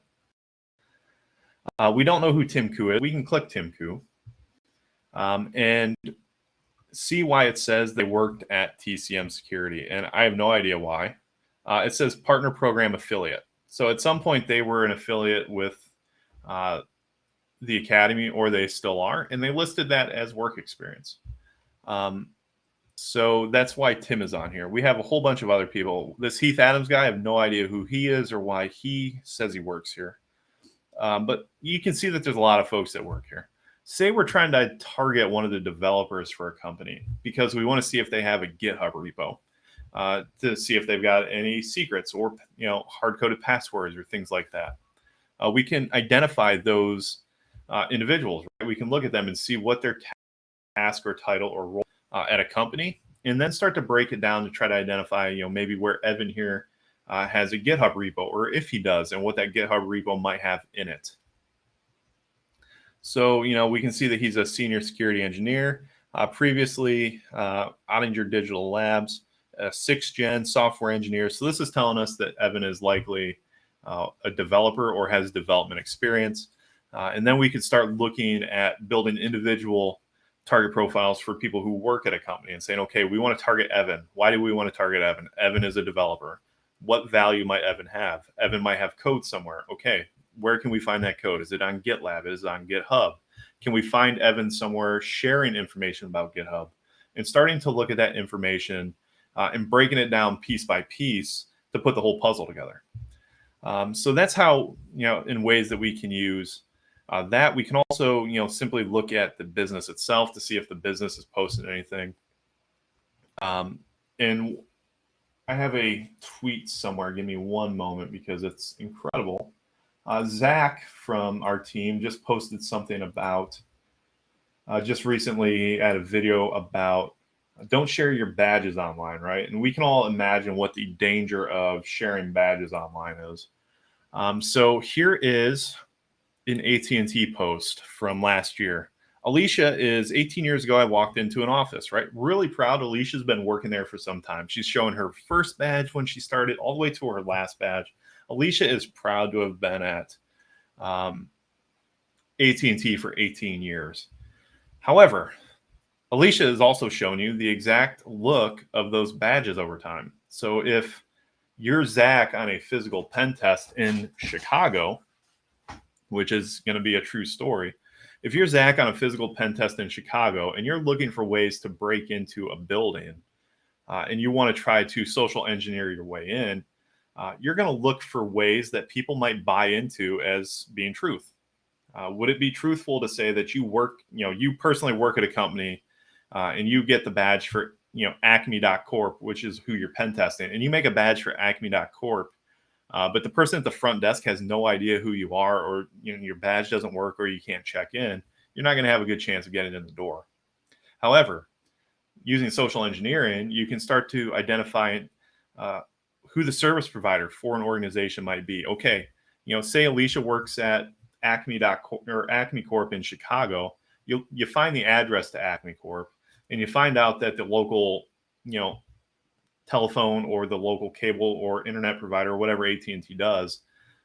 We don't know who Tim Koo is. We can click Tim Koo and see why it says they worked at TCM Security. And I have no idea why. It says partner program affiliate. So at some point they were an affiliate with the academy, or they still are, and they listed that as work experience. So that's why Tim is on here. We have a whole bunch of other people. This Heath Adams guy, I have no idea who he is or why he says he works here. But you can see that there's a lot of folks that work here. Say we're trying to target one of the developers for a company because we want to see if they have a GitHub repo to see if they've got any secrets or hard-coded passwords or things like that. We can identify those individuals. Right? We can look at them and see what their task or title or role at a company, and then start to break it down to try to identify, maybe where Evan here has a GitHub repo, or if he does, and what that GitHub repo might have in it. So, we can see that he's a senior security engineer, previously Ottinger Digital Labs, a 6th gen software engineer. So this is telling us that Evan is likely a developer or has development experience. And then we could start looking at building individual target profiles for people who work at a company and saying, okay, we want to target Evan. Why do we want to target Evan? Evan is a developer. What value might Evan have? Evan might have code somewhere. Okay, where can we find that code? Is it on GitLab? Is it on GitHub? Can we find Evan somewhere sharing information about GitHub? And starting to look at that information and breaking it down piece by piece to put the whole puzzle together. So that's how, in ways that we can use that. We can also, simply look at the business itself to see if the business has posted anything. And I have a tweet somewhere. Give me one moment because it's incredible. Zach from our team just posted something about, just recently at a video about don't share your badges online, right? And we can all imagine what the danger of sharing badges online is. So here is an AT&T post from last year. Alicia is 18 years ago. I walked into an office, right? Really proud. Alicia's been working there for some time. She's showing her first badge when she started all the way to her last badge. Alicia is proud to have been at AT&T for 18 years. However, Alicia has also shown you the exact look of those badges over time. So if you're Zach on a physical pen test in Chicago, which is going to be a true story, if you're Zach on a physical pen test in Chicago and you're looking for ways to break into a building and you want to try to social engineer your way in, you're going to look for ways that people might buy into as being truth. Would it be truthful to say that you work, you personally work at a company and you get the badge for, Acme.corp, which is who you're pen testing, and you make a badge for Acme.corp, but the person at the front desk has no idea who you are, or your badge doesn't work, or you can't check in, you're not going to have a good chance of getting in the door. However, using social engineering, you can start to identify uh, who the service provider for an organization might be. Okay, say Alicia works at Acme.corp or Acme Corp in Chicago. You find the address to Acme Corp, and you find out that the local, telephone or the local cable or internet provider or whatever AT&T does,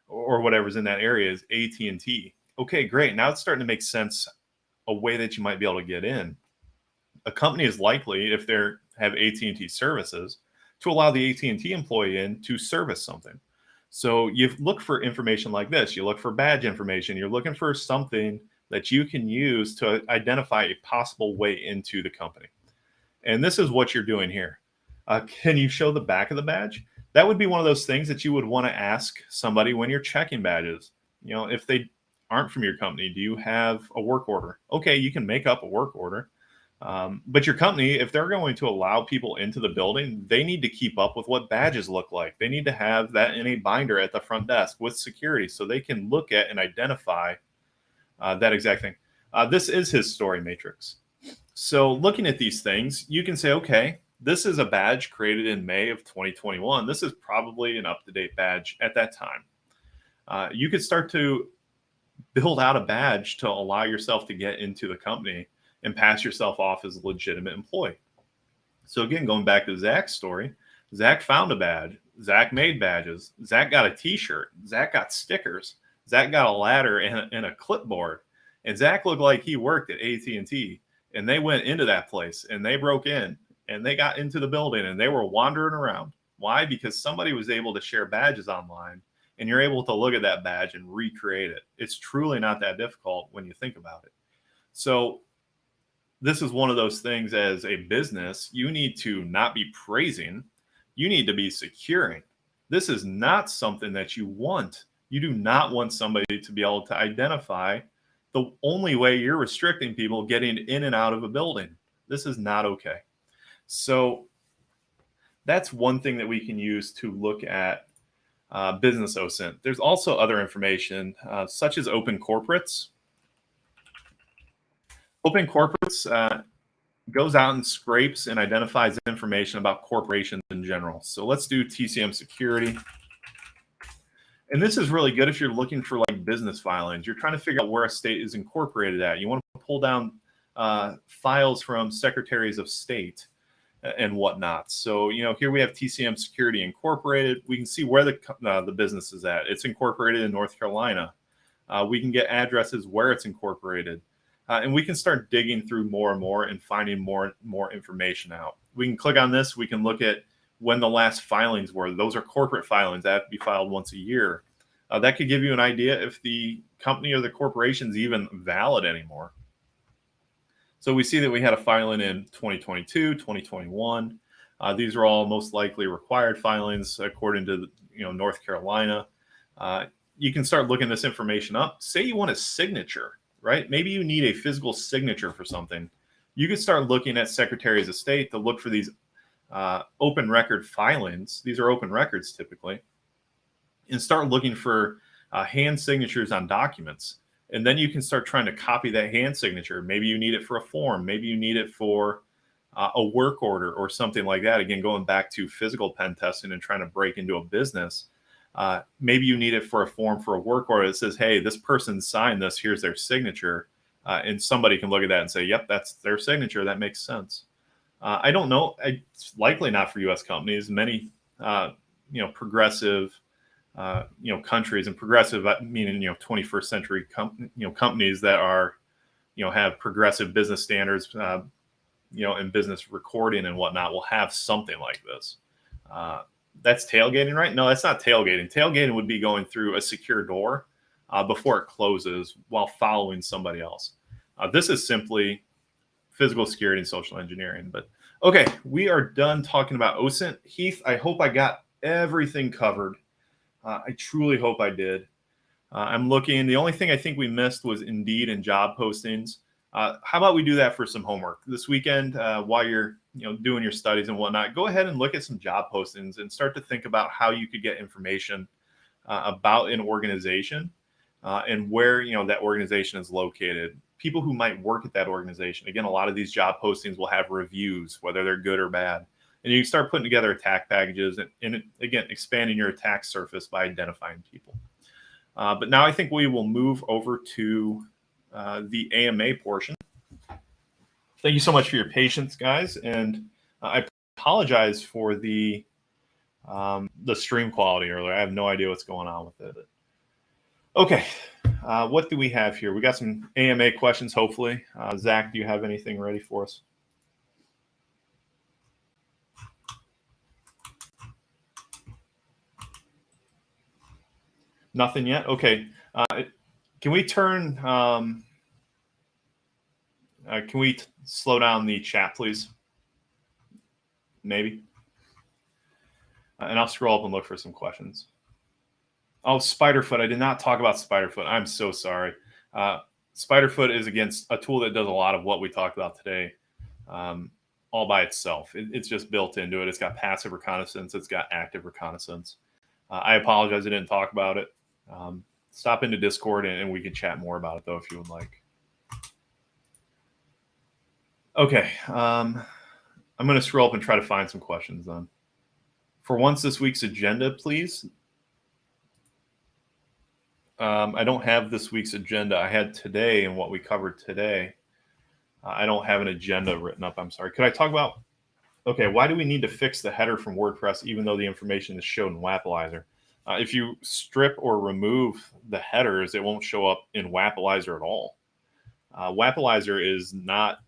or whatever's in that area is AT&T. Okay, great. Now it's starting to make sense a way that you might be able to get in. A company is likely, if they have AT&T services, to allow the AT&T employee in to service something. So you look for information like this. You look for badge information. You're looking for something that you can use to identify a possible way into the company. And this is what you're doing here. Can you show the back of the badge? That would be one of those things that you would want to ask somebody when you're checking badges. If they aren't from your company, do you have a work order? Okay, you can make up a work order. But your company, if they're going to allow people into the building, they need to keep up with what badges look like. They need to have that in a binder at the front desk with security so they can look at and identify that exact thing. This is his story matrix. So looking at these things, you can say, okay, this is a badge created in May of 2021. This is probably an up-to-date badge at that time. You could start to build out a badge to allow yourself to get into the company and pass yourself off as a legitimate employee. So again, going back to Zach's story, Zach found a badge. Zach made badges. Zach got a T-shirt. Zach got stickers. Zach got a ladder and a clipboard. And Zach looked like he worked at AT&T. And they went into that place and they broke in and they got into the building and they were wandering around. Why? Because somebody was able to share badges online and you're able to look at that badge and recreate it. It's truly not that difficult when you think about it. So this is one of those things as a business, you need to not be praising, you need to be securing. This is not something that you want. You do not want somebody to be able to identify the only way you're restricting people getting in and out of a building. This is not okay. So that's one thing that we can use to look at business OSINT. There's also other information such as open corporates. Open corporates goes out and scrapes and identifies information about corporations in general. So let's do TCM security. And this is really good if you're looking for like business filings. You're trying to figure out where a state is incorporated at. You want to pull down files from secretaries of state and whatnot. So, here we have TCM Security Incorporated. We can see where the business is at. It's incorporated in North Carolina. We can get addresses where it's incorporated. And we can start digging through more and more and finding more information out. We can click on this. We can look at when the last filings were. Those are corporate filings that have to be filed once a year. That could give you an idea if the company or the corporation is even valid anymore. So we see that we had a filing in 2022, 2021. These are all most likely required filings according to North Carolina. You can start looking this information up. Say you want a signature, right? Maybe you need a physical signature for something. You could start looking at secretaries of state to look for these open record filings. These are open records typically, and start looking for hand signatures on documents. And then you can start trying to copy that hand signature. Maybe you need it for a form. Maybe you need it for a work order or something like that. Again, going back to physical pen testing and trying to break into a business. Maybe you need it for a form for a work order that says, hey, this person signed this. Here's their signature. And somebody can look at that and say, yep, that's their signature. That makes sense. I don't know. It's likely not for U.S. companies. Many, progressive, countries, and progressive meaning 21st century companies that are, have progressive business standards. in business recording and whatnot will have something like this. That's tailgating, right? No, that's not tailgating. Tailgating would be going through a secure door before it closes while following somebody else. This is simply physical security and social engineering. But okay, we are done talking about Osint. Heath, I hope I got everything covered. I truly hope I did. I'm looking. The only thing I think we missed was Indeed and job postings. How about we do that for some homework this weekend while you're doing your studies and whatnot? Go ahead and look at some job postings and start to think about how you could get information about an organization and where that organization is located. People who might work at that organization. Again, a lot of these job postings will have reviews, whether they're good or bad. And you can start putting together attack packages and again, expanding your attack surface by identifying people. But now I think we will move over to the AMA portion. Thank you so much for your patience, guys. And I apologize for the stream quality earlier. I have no idea what's going on with it. Okay, what do we have here? We got some AMA questions, hopefully. Zach, do you have anything ready for us? Nothing yet? Okay. Can we turn, can we slow down the chat, please? Maybe. And I'll scroll up and look for some questions. Oh, Spiderfoot. I did not talk about Spiderfoot. I'm so sorry. Spiderfoot is, again, a tool that does a lot of what we talked about today all by itself. It's just built into it. It's got passive reconnaissance. It's got active reconnaissance. I apologize I didn't talk about it. Stop into Discord and we can chat more about it, though, if you would like. Okay. I'm going to scroll up and try to find some questions then. For once, this week's agenda, please. I don't have this week's agenda. I had today and what we covered today. I don't have an agenda written up. I'm sorry. Could I talk about, okay, why do we need to fix the header from WordPress even though the information is shown in Wappalizer? If you strip or remove the headers, it won't show up in Wappalizer at all. Wappalizer is not,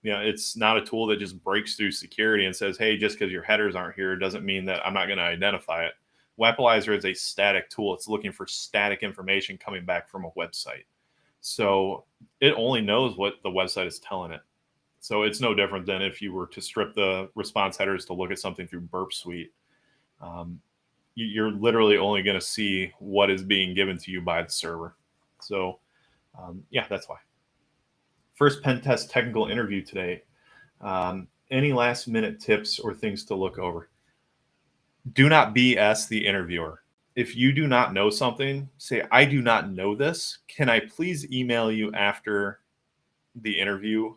it's not a tool that just breaks through security and says, hey, just because your headers aren't here doesn't mean that I'm not going to identify it. Wappalizer is a static tool. It's looking for static information coming back from a website. So it only knows what the website is telling it. So it's no different than if you were to strip the response headers to look at something through Burp Suite. You're literally only going to see what is being given to you by the server. So yeah, that's why. First pen test technical interview today. Any last minute tips or things to look over? Do not BS the interviewer. If you do not know something, say, I do not know this. Can I please email you after the interview,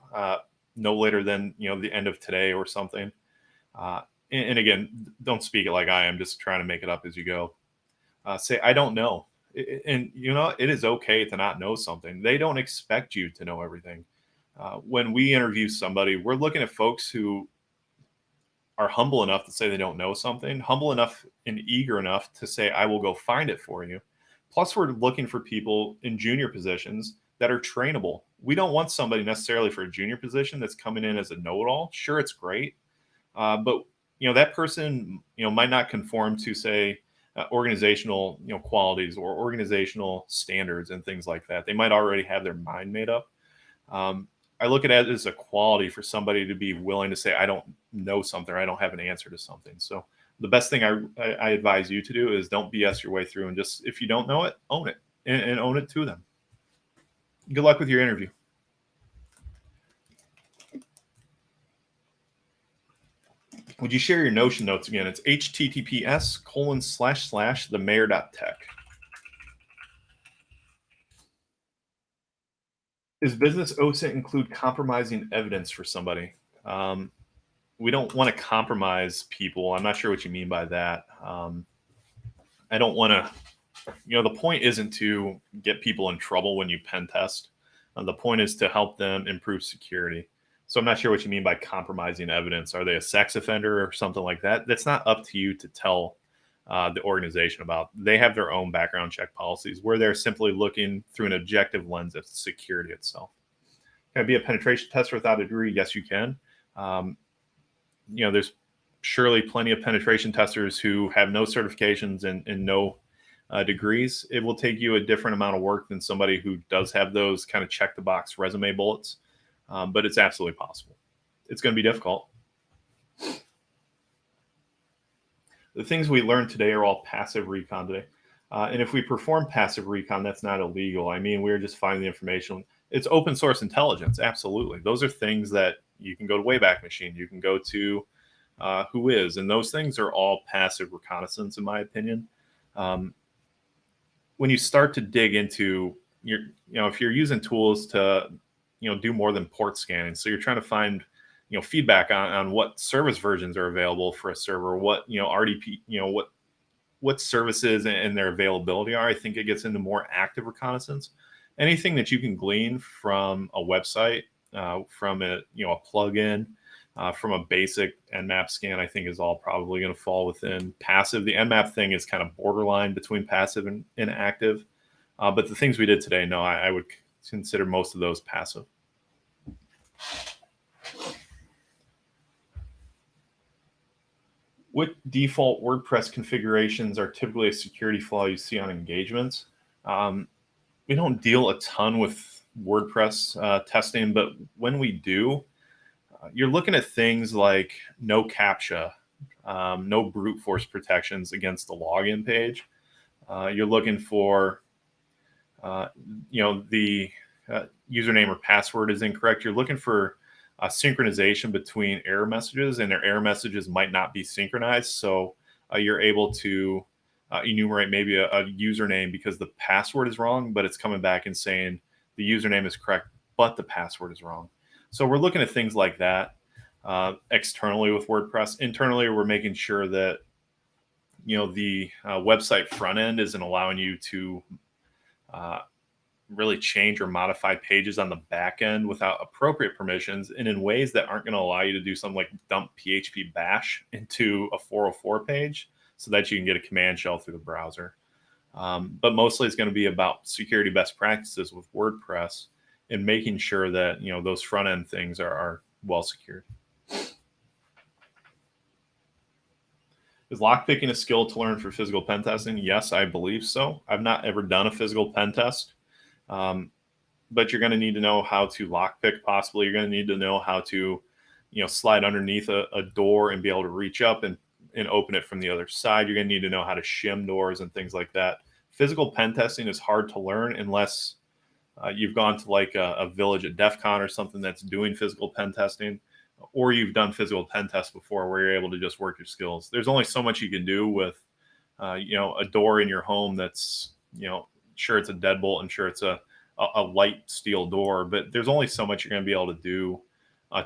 no later than the end of today or something? And again, don't speak it like I am, just trying to make it up as you go. Say, I don't know. And it is okay to not know something. They don't expect you to know everything. When we interview somebody, we're looking at folks who are humble enough to say they don't know something, humble enough and eager enough to say, I will go find it for you. Plus, we're looking for people in junior positions that are trainable. We don't want somebody necessarily for a junior position that's coming in as a know-it-all. Sure, it's great. But, that person, might not conform to, say, organizational, qualities or organizational standards and things like that. They might already have their mind made up. I look at it as a quality for somebody to be willing to say, I don't know something, or I don't have an answer to something. So the best thing I advise you to do is don't BS your way through, and just, if you don't know it, own it and own it to them. Good luck with your interview. Would you share your Notion notes again? It's https://themayor.tech. Does business OSINT include compromising evidence for somebody? We don't want to compromise people. I'm not sure what you mean by that. I don't want to, the point isn't to get people in trouble when you pen test. The point is to help them improve security. So I'm not sure what you mean by compromising evidence. Are they a sex offender or something like that? That's not up to you to tell the organization about. They have their own background check policies where they're simply looking through an objective lens at security itself. Can I be a penetration tester without a degree? Yes, you can. Um, there's surely plenty of penetration testers who have no certifications and no degrees. It will take you a different amount of work than somebody who does have those kind of check the box resume bullets, but it's absolutely possible. It's going to be difficult. The things we learned today are all passive recon today. And if we perform passive recon, that's not illegal. I mean, we're just finding the information. It's open source intelligence. Absolutely. Those are things that you can go to Wayback Machine. You can go to Who Is. And those things are all passive reconnaissance, in my opinion. When you start to dig into if you're using tools to, do more than port scanning, so you're trying to find, feedback on what service versions are available for a server, what, RDP, what services and their availability are. I think it gets into more active reconnaissance. Anything that you can glean from a website, from a plugin, from a basic Nmap scan, I think is all probably going to fall within passive. The Nmap thing is kind of borderline between passive and active. But the things we did today, no, I would consider most of those passive. What default WordPress configurations are typically a security flaw you see on engagements? We don't deal a ton with WordPress testing, but when we do, you're looking at things like no CAPTCHA, no brute force protections against the login page. You're looking for, the username or password is incorrect. You're looking for synchronization between error messages, and their error messages might not be synchronized. So you're able to enumerate maybe a username because the password is wrong, but it's coming back and saying the username is correct, but the password is wrong. So we're looking at things like that externally with WordPress. Internally, we're making sure that the website front end isn't allowing you to really change or modify pages on the back end without appropriate permissions and in ways that aren't going to allow you to do something like dump PHP bash into a 404 page so that you can get a command shell through the browser. But mostly it's going to be about security best practices with WordPress and making sure that those front end things are well secured. Is lockpicking a skill to learn for physical pen testing? Yes, I believe so. I've not ever done a physical pen test. But you're going to need to know how to lockpick. Possibly, you're going to need to know how to, slide underneath a door and be able to reach up and open it from the other side. You're going to need to know how to shim doors and things like that. Physical pen testing is hard to learn unless you've gone to like a village at DEF CON or something that's doing physical pen testing, or you've done physical pen tests before where you're able to just work your skills. There's only so much you can do with, a door in your home that's, sure it's a deadbolt and sure it's a light steel door, but there's only so much you're going to be able to do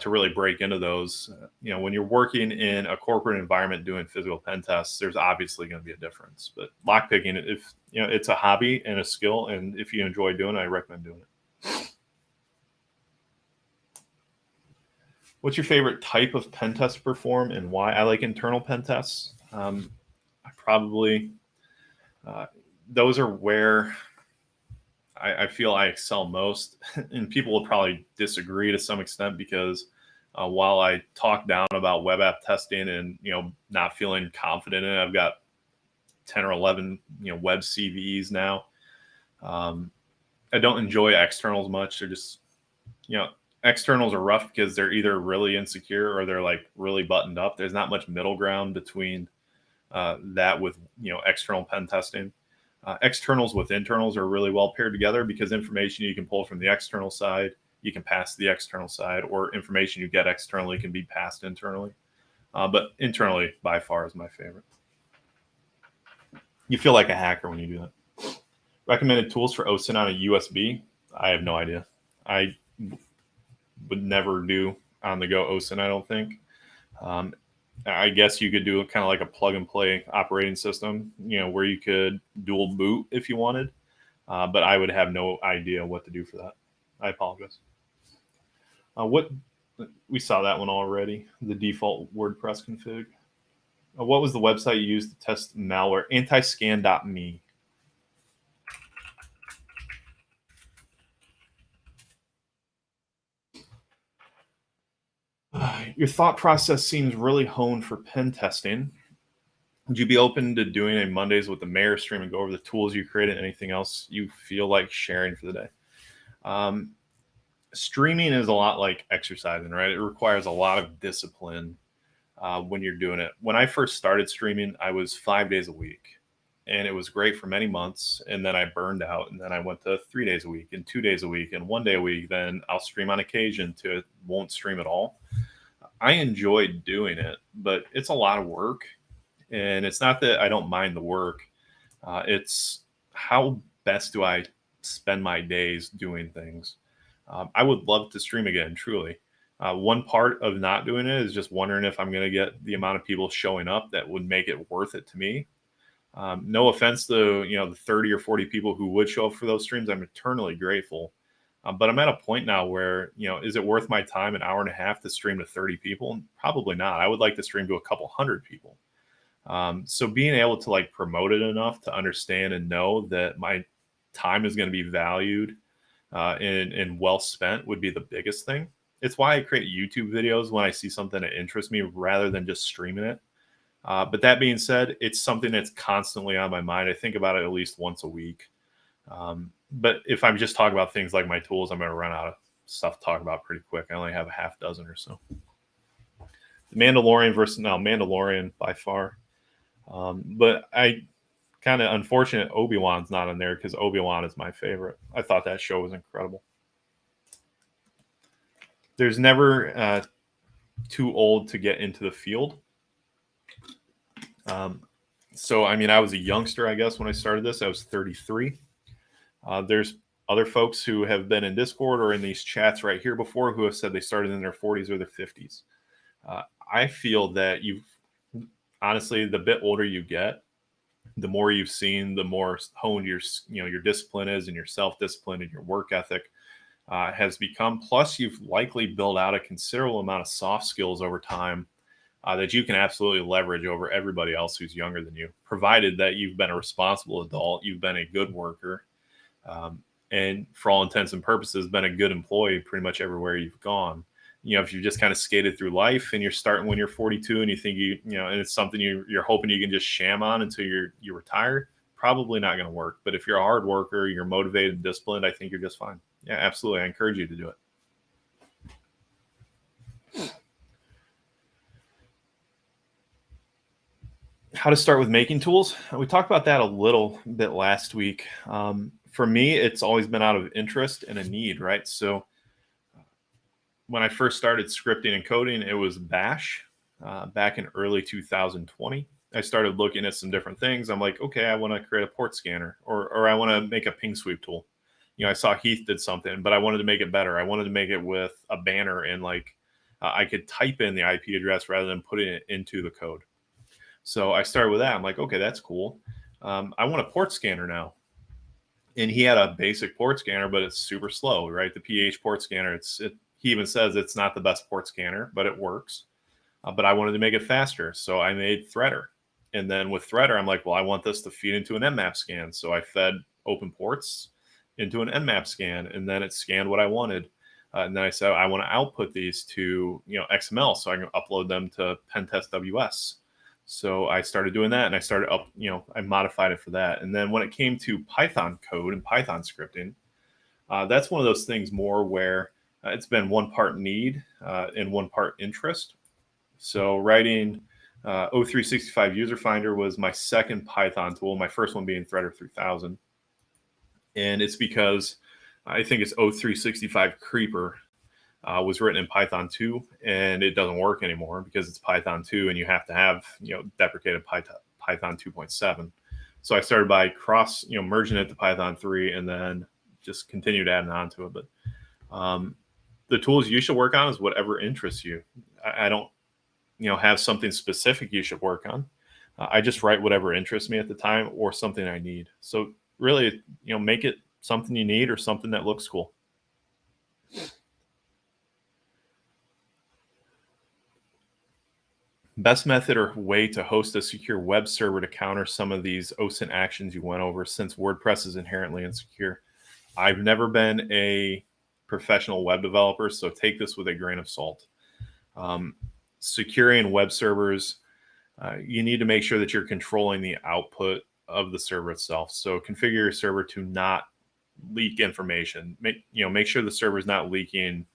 to really break into those. When you're working in a corporate environment doing physical pen tests, there's obviously going to be a difference. But lockpicking, if it's a hobby and a skill, and if you enjoy doing it, I recommend doing it. What's your favorite type of pen test to perform and why? I like internal pen tests. I probably those are where I feel I excel most, and people will probably disagree to some extent because while I talk down about web app testing and not feeling confident in it, I've got 10 or 11 web CVEs now. I don't enjoy externals much. They're just externals are rough because they're either really insecure or they're like really buttoned up. There's not much middle ground between that with external pen testing. Externals with internals are really well paired together because information you can pull from the external side, you can pass to the external side, or information you get externally can be passed internally. But internally, by far, is my favorite. You feel like a hacker when you do that. Recommended tools for Osint on a USB? I have no idea. I would never do on the go Osint, I don't think. I guess you could do kind of like a plug and play operating system, where you could dual boot if you wanted. But I would have no idea what to do for that. I apologize. What we saw that one already, the default WordPress config. What was the website you used to test malware? Antiscan.me. Your thought process seems really honed for pen testing. Would you be open to doing a Mondays with the mayor stream and go over the tools you created? Anything else you feel like sharing for the day? Um, Streaming is a lot like exercising, right? It requires a lot of discipline when you're doing it. When I first started streaming, I was 5 days a week, and it was great for many months. And then I burned out, and then I went to 3 days a week, and 2 days a week, and 1 day a week. Then I'll stream on occasion to won't stream at all. I enjoyed doing it, but it's a lot of work. And it's not that I don't mind the work, it's how best do I spend my days doing things. I would love to stream again, truly. One part of not doing it is just wondering if I'm going to get the amount of people showing up that would make it worth it to me. No offense to the 30 or 40 people who would show up for those streams. I'm eternally grateful. But I'm at a point now where, is it worth my time an hour and a half to stream to 30 people? Probably not. I would like to stream to a couple hundred people. So being able to like promote it enough to understand and know that my time is going to be valued and well spent would be the biggest thing. It's why I create YouTube videos when I see something that interests me rather than just streaming it. But that being said, it's something that's constantly on my mind. I think about it at least once a week. But if I'm just talking about things like my tools, I'm going to run out of stuff to talk about pretty quick. I only have a half dozen or so. The Mandalorian versus now Mandalorian by far. But I kind of unfortunate Obi-Wan's not in there because Obi-Wan is my favorite. I thought that show was incredible. There's never too old to get into the field. So, I mean, I was a youngster, I guess, when I started this. I was 33. There's other folks who have been in Discord or in these chats right here before who have said they started in their 40s or their 50s. I feel that honestly, the bit older you get, the more you've seen, the more honed your discipline is, and your self-discipline and your work ethic has become. Plus, you've likely built out a considerable amount of soft skills over time that you can absolutely leverage over everybody else who's younger than you, provided that you've been a responsible adult, you've been a good worker, and for all intents and purposes, been a good employee pretty much everywhere you've gone. If you just kind of skated through life and you're starting when you're 42 and you think and it's something you're hoping you can just sham on until you retire, probably not going to work. But if you're a hard worker, you're motivated and disciplined, I think you're just fine. Yeah, absolutely. I encourage you to do it. How to start with making tools. We talked about that a little bit last week. For me, it's always been out of interest and a need, right? So when I first started scripting and coding, it was Bash back in early 2020. I started looking at some different things. I'm like, okay, I want to create a port scanner or I want to make a ping sweep tool. I saw Heath did something, but I wanted to make it better. I wanted to make it with a banner and I could type in the IP address rather than putting it into the code. So I started with that. I'm like, okay, that's cool. I want a port scanner now. And he had a basic port scanner, but it's super slow, right? The PH port scanner, he even says it's not the best port scanner, but it works. But I wanted to make it faster. So I made Threader. And then with Threader, I'm like, well, I want this to feed into an Nmap scan. So I fed open ports into an Nmap scan, and then it scanned what I wanted. And then I said, I want to output these to XML so I can upload them to Pentest WS. So I started doing that, and I started I modified it for that. And then when it came to Python code and Python scripting, that's one of those things more where it's been one part need and one part interest. So writing O365 User Finder was my second Python tool, my first one being Threader 3000. And it's because I think it's O365 Creeper was written in Python 2, and it doesn't work anymore because it's Python 2, and you have to have deprecated Python 2.7. So I started by merging it to Python 3, and then just continued adding on to it. But the tools you should work on is whatever interests you. I don't have something specific you should work on. I just write whatever interests me at the time or something I need. So really, make it something you need or something that looks cool. Best method or way to host a secure web server to counter some of these Osint actions you went over, since WordPress is inherently insecure. I've never been a professional web developer, so take this with a grain of salt. Um, Securing web servers, you need to make sure that you're controlling the output of the server itself. So configure your server to not leak information. Make sure the server is not leaking,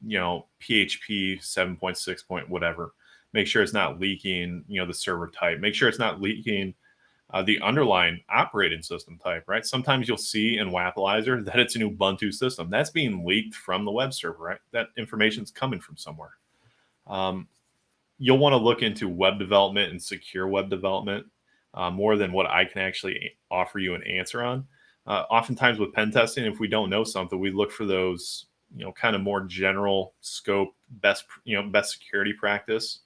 PHP 7.6 point whatever. Make sure it's not leaking, the server type. Make sure it's not leaking the underlying operating system type, right? Sometimes you'll see in Wappleizer that it's an Ubuntu system. That's being leaked from the web server, right? That information's coming from somewhere. Um, you'll want to look into web development and secure web development more than what I can actually offer you an answer on. Oftentimes with pen testing, if we don't know something, we look for those, kind of more general scope, best security practice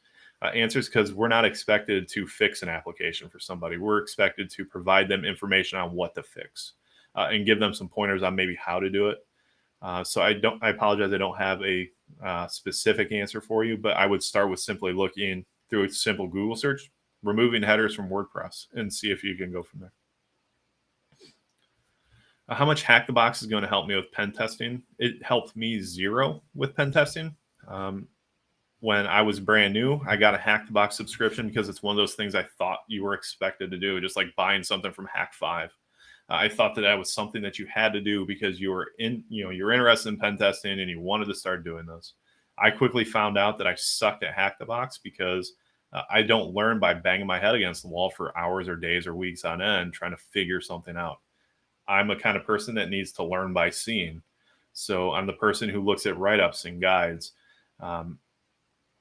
answers, because we're not expected to fix an application for somebody. We're expected to provide them information on what to fix and give them some pointers on maybe how to do it. So I apologize. I don't have a specific answer for you, but I would start with simply looking through a simple Google search, removing headers from WordPress, and see if you can go from there. How much Hack the Box is going to help me with pen testing? It helped me zero with pen testing. When I was brand new, I got a Hack the Box subscription because it's one of those things I thought you were expected to do, just like buying something from Hack 5. I thought that was something that you had to do because you're interested in pen testing and you wanted to start doing this. I quickly found out that I sucked at Hack the Box because I don't learn by banging my head against the wall for hours or days or weeks on end trying to figure something out. I'm a kind of person that needs to learn by seeing. So I'm the person who looks at write-ups and guides.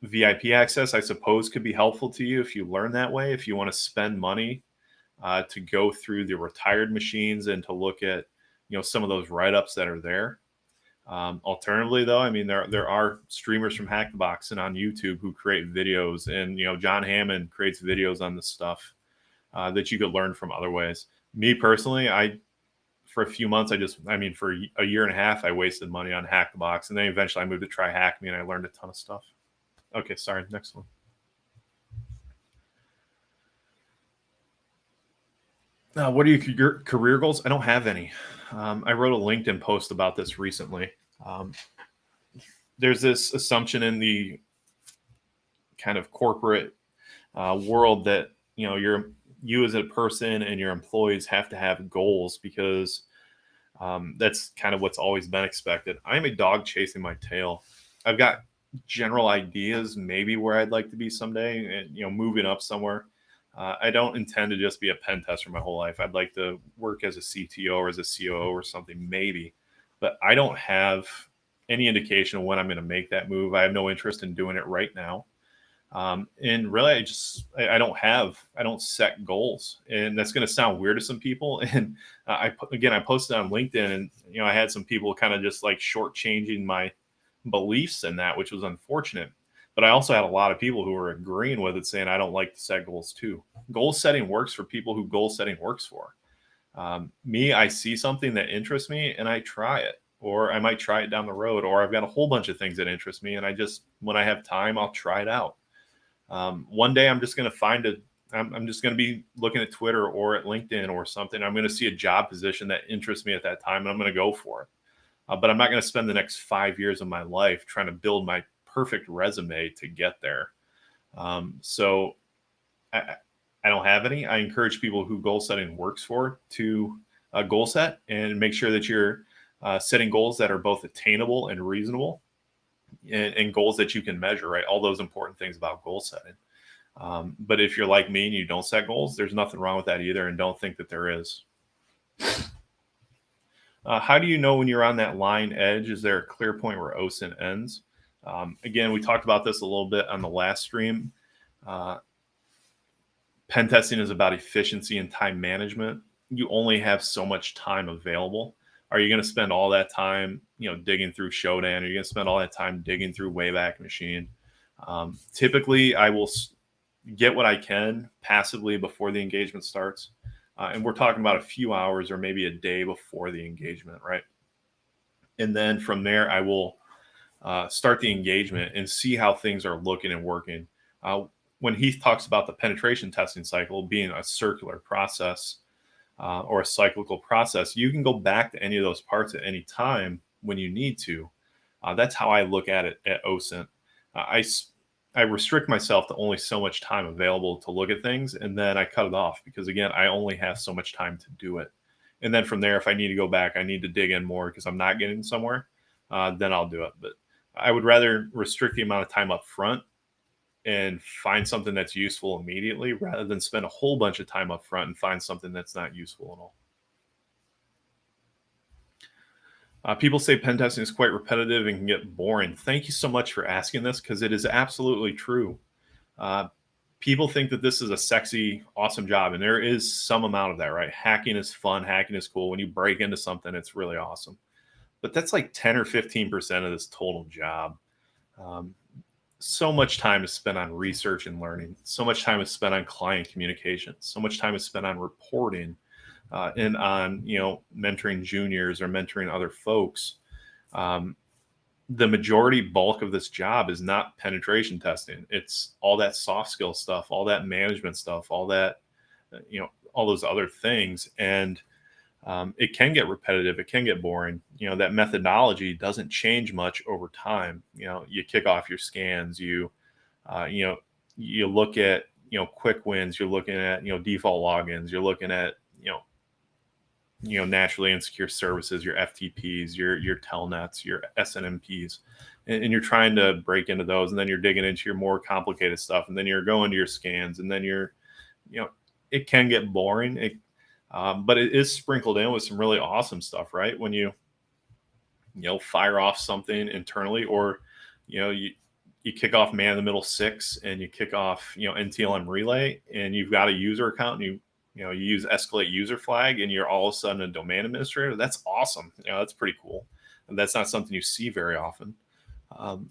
VIP access, I suppose, could be helpful to you if you learn that way. If you want to spend money to go through the retired machines and to look at, some of those write-ups that are there. Alternatively, though, I mean, there are streamers from Hack the Box and on YouTube who create videos, and John Hammond creates videos on this stuff that you could learn from other ways. Me personally, for a few months, for a year and a half, I wasted money on Hack the Box, and then eventually I moved to try Hack Me, and I learned a ton of stuff. Okay, sorry, next one. What are your career goals? I don't have any. I wrote a LinkedIn post about this recently. There's this assumption in the kind of corporate world that you as a person and your employees have to have goals because that's kind of what's always been expected. I'm a dog chasing my tail. I've got general ideas, maybe where I'd like to be someday, and moving up somewhere. I don't intend to just be a pen tester my whole life. I'd like to work as a CTO or as a COO or something, maybe. But I don't have any indication of when I'm going to make that move. I have no interest in doing it right now. And really, I don't set goals, and that's going to sound weird to some people. And I posted on LinkedIn, and I had some people kind of just like shortchanging my beliefs in that, which was unfortunate. But I also had a lot of people who were agreeing with it, saying I don't like to set goals too. Goal setting works for people who goal setting works for. Me, I see something that interests me and I try it, or I might try it down the road, or I've got a whole bunch of things that interest me, and when I have time, I'll try it out. One day I'm just going to I'm just going to be looking at Twitter or at LinkedIn or something. I'm going to see a job position that interests me at that time, and I'm going to go for it. But I'm not going to spend the next 5 years of my life trying to build my perfect resume to get there. So I don't have any. I encourage people who goal setting works for to goal set and make sure that you're setting goals that are both attainable and reasonable, and goals that you can measure, right? All those important things about goal setting. But if you're like me and you don't set goals, there's nothing wrong with that either, and don't think that there is. How do you know when you're on that line edge? Is there a clear point where Osint ends? Again, we talked about this a little bit on the last stream. Pen testing is about efficiency and time management. You only have so much time available. Are you going to spend all that time, digging through Shodan? Are you going to spend all that time digging through Wayback Machine? Typically, I will get what I can passively before the engagement starts. And we're talking about a few hours or maybe a day before the engagement, right? And then from there, I will start the engagement and see how things are looking and working. When Heath talks about the penetration testing cycle being a circular process or a cyclical process, you can go back to any of those parts at any time when you need to. That's how I look at it at Osint. I restrict myself to only so much time available to look at things, and then I cut it off because again, I only have so much time to do it. And then from there, if I need to go back, I need to dig in more because I'm not getting somewhere, then I'll do it. But I would rather restrict the amount of time up front and find something that's useful immediately rather than spend a whole bunch of time up front and find something that's not useful at all. People say pen testing is quite repetitive and can get boring. Thank you so much for asking this because it is absolutely true. Uh, People think that this is a sexy, awesome job, and there is some amount of that, right? Hacking is fun, hacking is cool. When you break into something, it's really awesome. But that's like 10 or 15% of this total job. Um, so much time is spent on research and learning. So much time is spent on client communication. So much time is spent on reporting and on mentoring juniors or mentoring other folks. Um, the majority bulk of this job is not penetration testing. It's all that soft skill stuff, all that management stuff, all that all those other things, and it can get repetitive. It can get boring. That methodology doesn't change much over time. You kick off your scans. Uh, you know, you look at quick wins. You're looking at default logins. You're looking at naturally insecure services, your FTPs, your telnets, your SNMPs, and you're trying to break into those, and then you're digging into your more complicated stuff, and then you're going to your scans, and then you know, it can get boring. But it is sprinkled in with some really awesome stuff, right? When fire off something internally, or you kick off man in the middle six, and you kick off NTLM relay, and you've got a user account, and you use escalate user flag, and you're all of a sudden a domain administrator. That's awesome. That's pretty cool, and that's not something you see very often. um,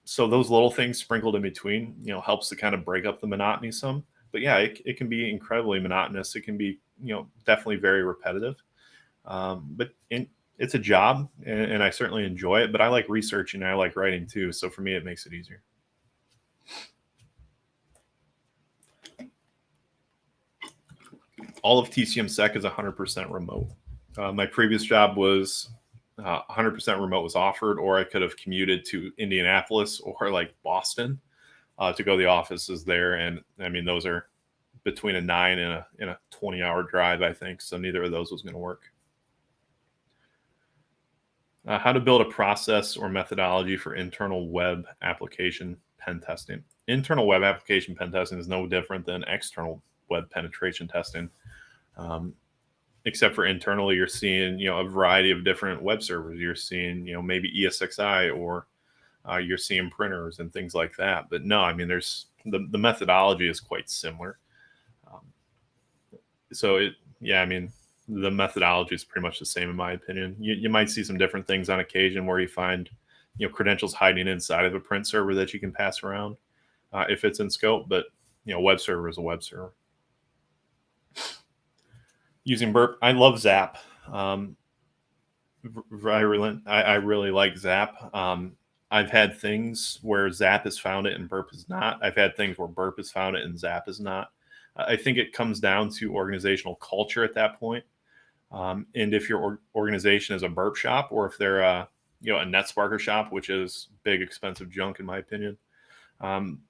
so those little things sprinkled in between helps to kind of break up the monotony some. But yeah, it can be incredibly monotonous. It can be definitely very repetitive. But it's a job, and I certainly enjoy it. But I like researching, and I like writing too, so for me it makes it easier. All of TCM Sec is 100% remote. My previous job was 100% remote was offered, or I could have commuted to Indianapolis or like Boston to go to the offices there. And I mean, those are between a 9 and a 20-hour drive, I think. So neither of those was going to work. How to build a process or methodology for internal web application pen testing. Internal web application pen testing is no different than external web penetration testing. Um, Except for internally, you're seeing a variety of different web servers. You're seeing maybe ESXi, or you're seeing printers and things like that. But no, I mean, there's the methodology is quite similar. Um, so I mean, the methodology is pretty much the same in my opinion. You might see some different things on occasion where you find credentials hiding inside of a print server that you can pass around if it's in scope. But web server is a web server. Using Burp, I love Zap. I really like Zap. I've had things where Zap has found it and Burp is not. I've had things where Burp has found it and Zap is not. I think it comes down to organizational culture at that point. And if your organization is a Burp shop, or if they're a NetSparker shop, which is big, expensive junk in my opinion.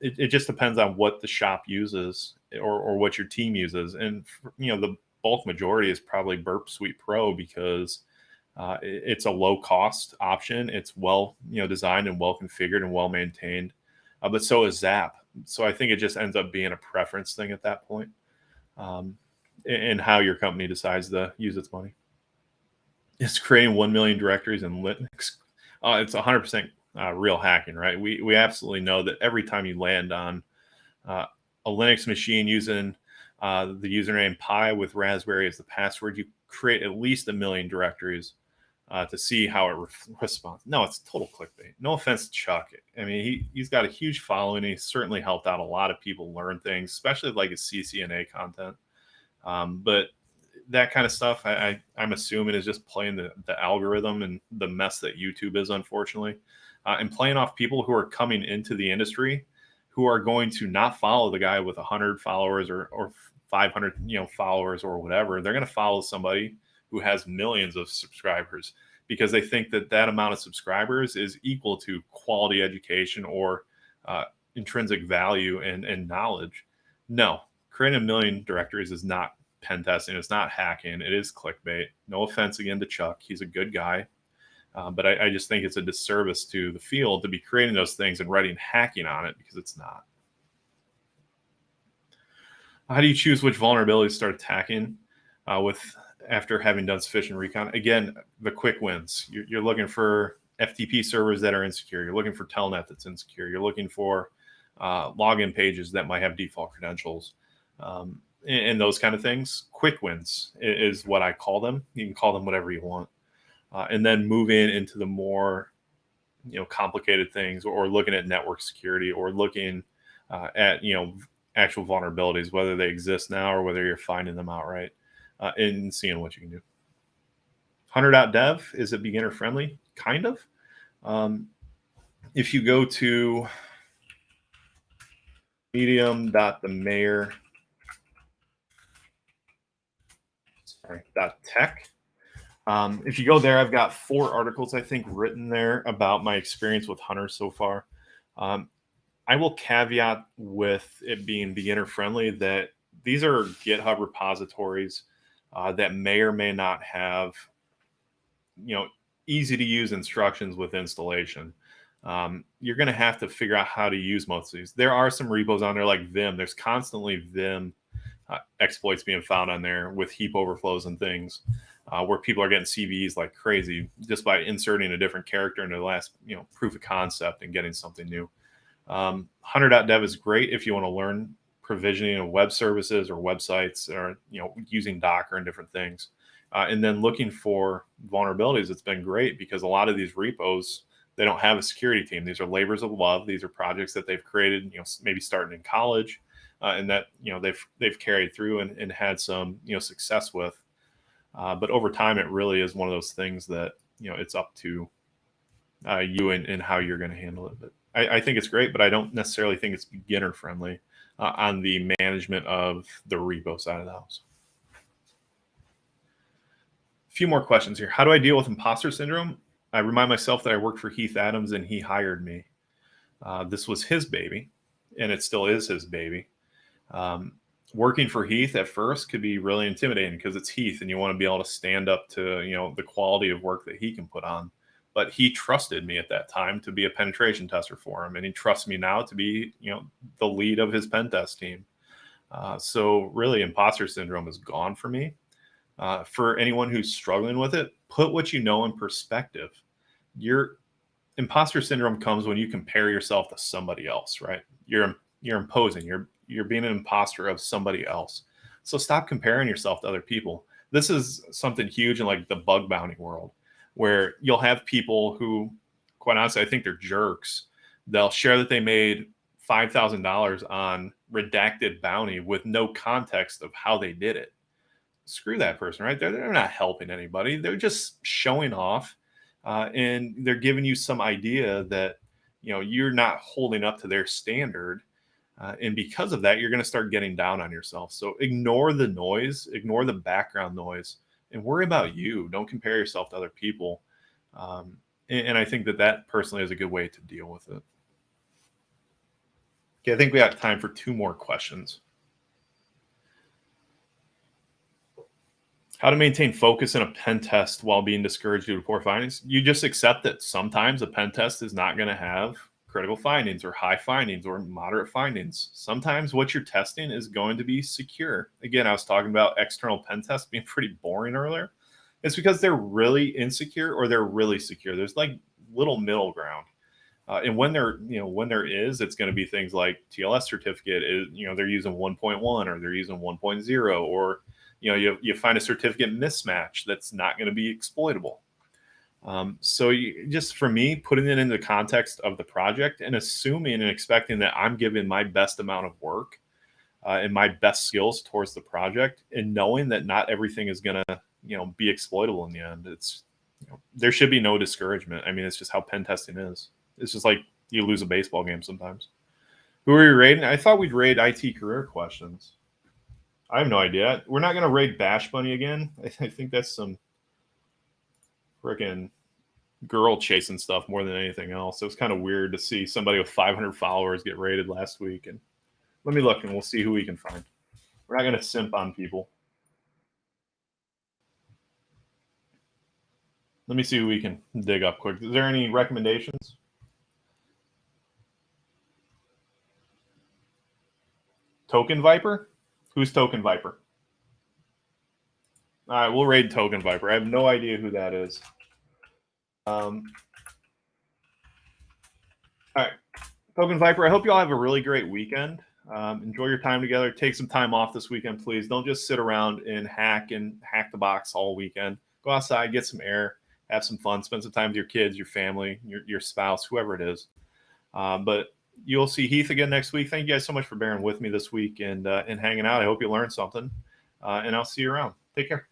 It just depends on what the shop uses, or what your team uses. And the bulk majority is probably Burp Suite Pro, because it's a low cost option. It's well designed and well configured and well maintained. But so is Zap. So I think it just ends up being a preference thing at that point, and how your company decides to use its money. It's creating 1 million directories in Linux. It's 100% real hacking, right? We absolutely know that every time you land on a Linux machine using the username Pi with Raspberry as the password, you create at least 1 million directories to see how it responds. No, it's total clickbait. No offense to Chuck. I mean, he's got a huge following. He's certainly helped out a lot of people learn things, especially like his CCNA content. But that kind of stuff, I'm assuming, is just playing the algorithm and the mess that YouTube is, unfortunately, and playing off people who are coming into the industry, who are going to not follow the guy with 100 followers or 500 followers or whatever. They're going to follow somebody who has millions of subscribers, because they think that amount of subscribers is equal to quality education, or intrinsic value and knowledge. No, creating a million directories is not pen testing. It's not hacking. It is clickbait. No offense again to Chuck. He's a good guy. But I just think it's a disservice to the field to be creating those things and writing hacking on it, because it's not. How do you choose which vulnerabilities to start attacking with after having done sufficient recon? Again, the quick wins. You're looking for FTP servers that are insecure. You're looking for telnet that's insecure. You're looking for login pages that might have default credentials, and those kind of things. Quick wins is what I call them. You can call them whatever you want. And then move into the more complicated things, or looking at network security, or looking at actual vulnerabilities, whether they exist now or whether you're finding them outright, and seeing what you can do. Hunter.dev, is it beginner friendly? Kind of. If you go to medium.themayor .tech, if you go there, I've got 4 articles, I think, written there about my experience with Hunter so far. I will caveat with it being beginner friendly that these are GitHub repositories that may or may not have, easy to use instructions with installation. You're going to have to figure out how to use most of these. There are some repos on there like Vim. There's constantly Vim exploits being found on there with heap overflows and things, where people are getting CVEs like crazy just by inserting a different character into the last proof of concept and getting something new. Hunter.dev is great if you want to learn provisioning of web services or websites, or using Docker and different things. And then looking for vulnerabilities, it's been great because a lot of these repos, they don't have a security team. These are labors of love. These are projects that they've created, maybe starting in college, and that they've carried through and had some success with. But over time, it really is one of those things that it's up to you and how you're going to handle it. But I think it's great, but I don't necessarily think it's beginner friendly on the management of the repo side of the house. A few more questions here. How do I deal with imposter syndrome? I remind myself that I worked for Heath Adams and he hired me. This was his baby, and it still is his baby. Working for Heath at first could be really intimidating because it's Heath and you want to be able to stand up to the quality of work that he can put on. But he trusted me at that time to be a penetration tester for him, and he trusts me now to be the lead of his pen test team. So really, imposter syndrome is gone for me. For anyone who's struggling with it, put what you know in perspective. Your imposter syndrome comes when you compare yourself to somebody else, right? You're imposing. You're being an imposter of somebody else. So stop comparing yourself to other people. This is something huge in like the bug bounty world, where you'll have people who, quite honestly, I think they're jerks. They'll share that they made $5,000 on redacted bounty with no context of how they did it. Screw that person, right? They're not helping anybody. They're just showing off, and they're giving you some idea that you're not holding up to their standard, and because of that, you're going to start getting down on yourself. So ignore the noise, ignore the background noise, and worry about you. Don't compare yourself to other people, and I think that personally is a good way to deal with it. Okay, I think we got time for 2 more questions. How to maintain focus in a pen test while being discouraged due to poor findings? You just accept that sometimes a pen test is not going to have critical findings or high findings or moderate findings. Sometimes what you're testing is going to be secure. Again, I was talking about external pen tests being pretty boring earlier. It's because they're really insecure or they're really secure. There's like little middle ground. And when there is, it's going to be things like TLS certificate is, they're using 1.1 or they're using 1.0, or you find a certificate mismatch that's not going to be exploitable. So just for me, putting it into the context of the project and assuming and expecting that I'm giving my best amount of work and my best skills towards the project, and knowing that not everything is going to be exploitable in the end. It's there should be no discouragement. I mean, it's just how pen testing is. It's just like you lose a baseball game sometimes. Who are you raiding? I thought we'd raid IT career questions. I have no idea. We're not going to raid Bash Bunny again. I think that's some freaking girl chasing stuff more than anything else. It was kind of weird to see somebody with 500 followers get raided last week. And let me look, and we'll see who we can find. We're not going to simp on people. Let me see who we can dig up quick. Is there any recommendations? Token Viper? Who's Token Viper? All right, we'll raid Token Viper. I have no idea who that is. All right, Token Viper, I hope you all have a really great weekend. Enjoy your time together. Take some time off this weekend, please. Don't just sit around and hack the box all weekend. Go outside, get some air, have some fun, spend some time with your kids, your family, your spouse, whoever it is. But you'll see Heath again next week. Thank you guys so much for bearing with me this week and hanging out. I hope you learned something, and I'll see you around. Take care.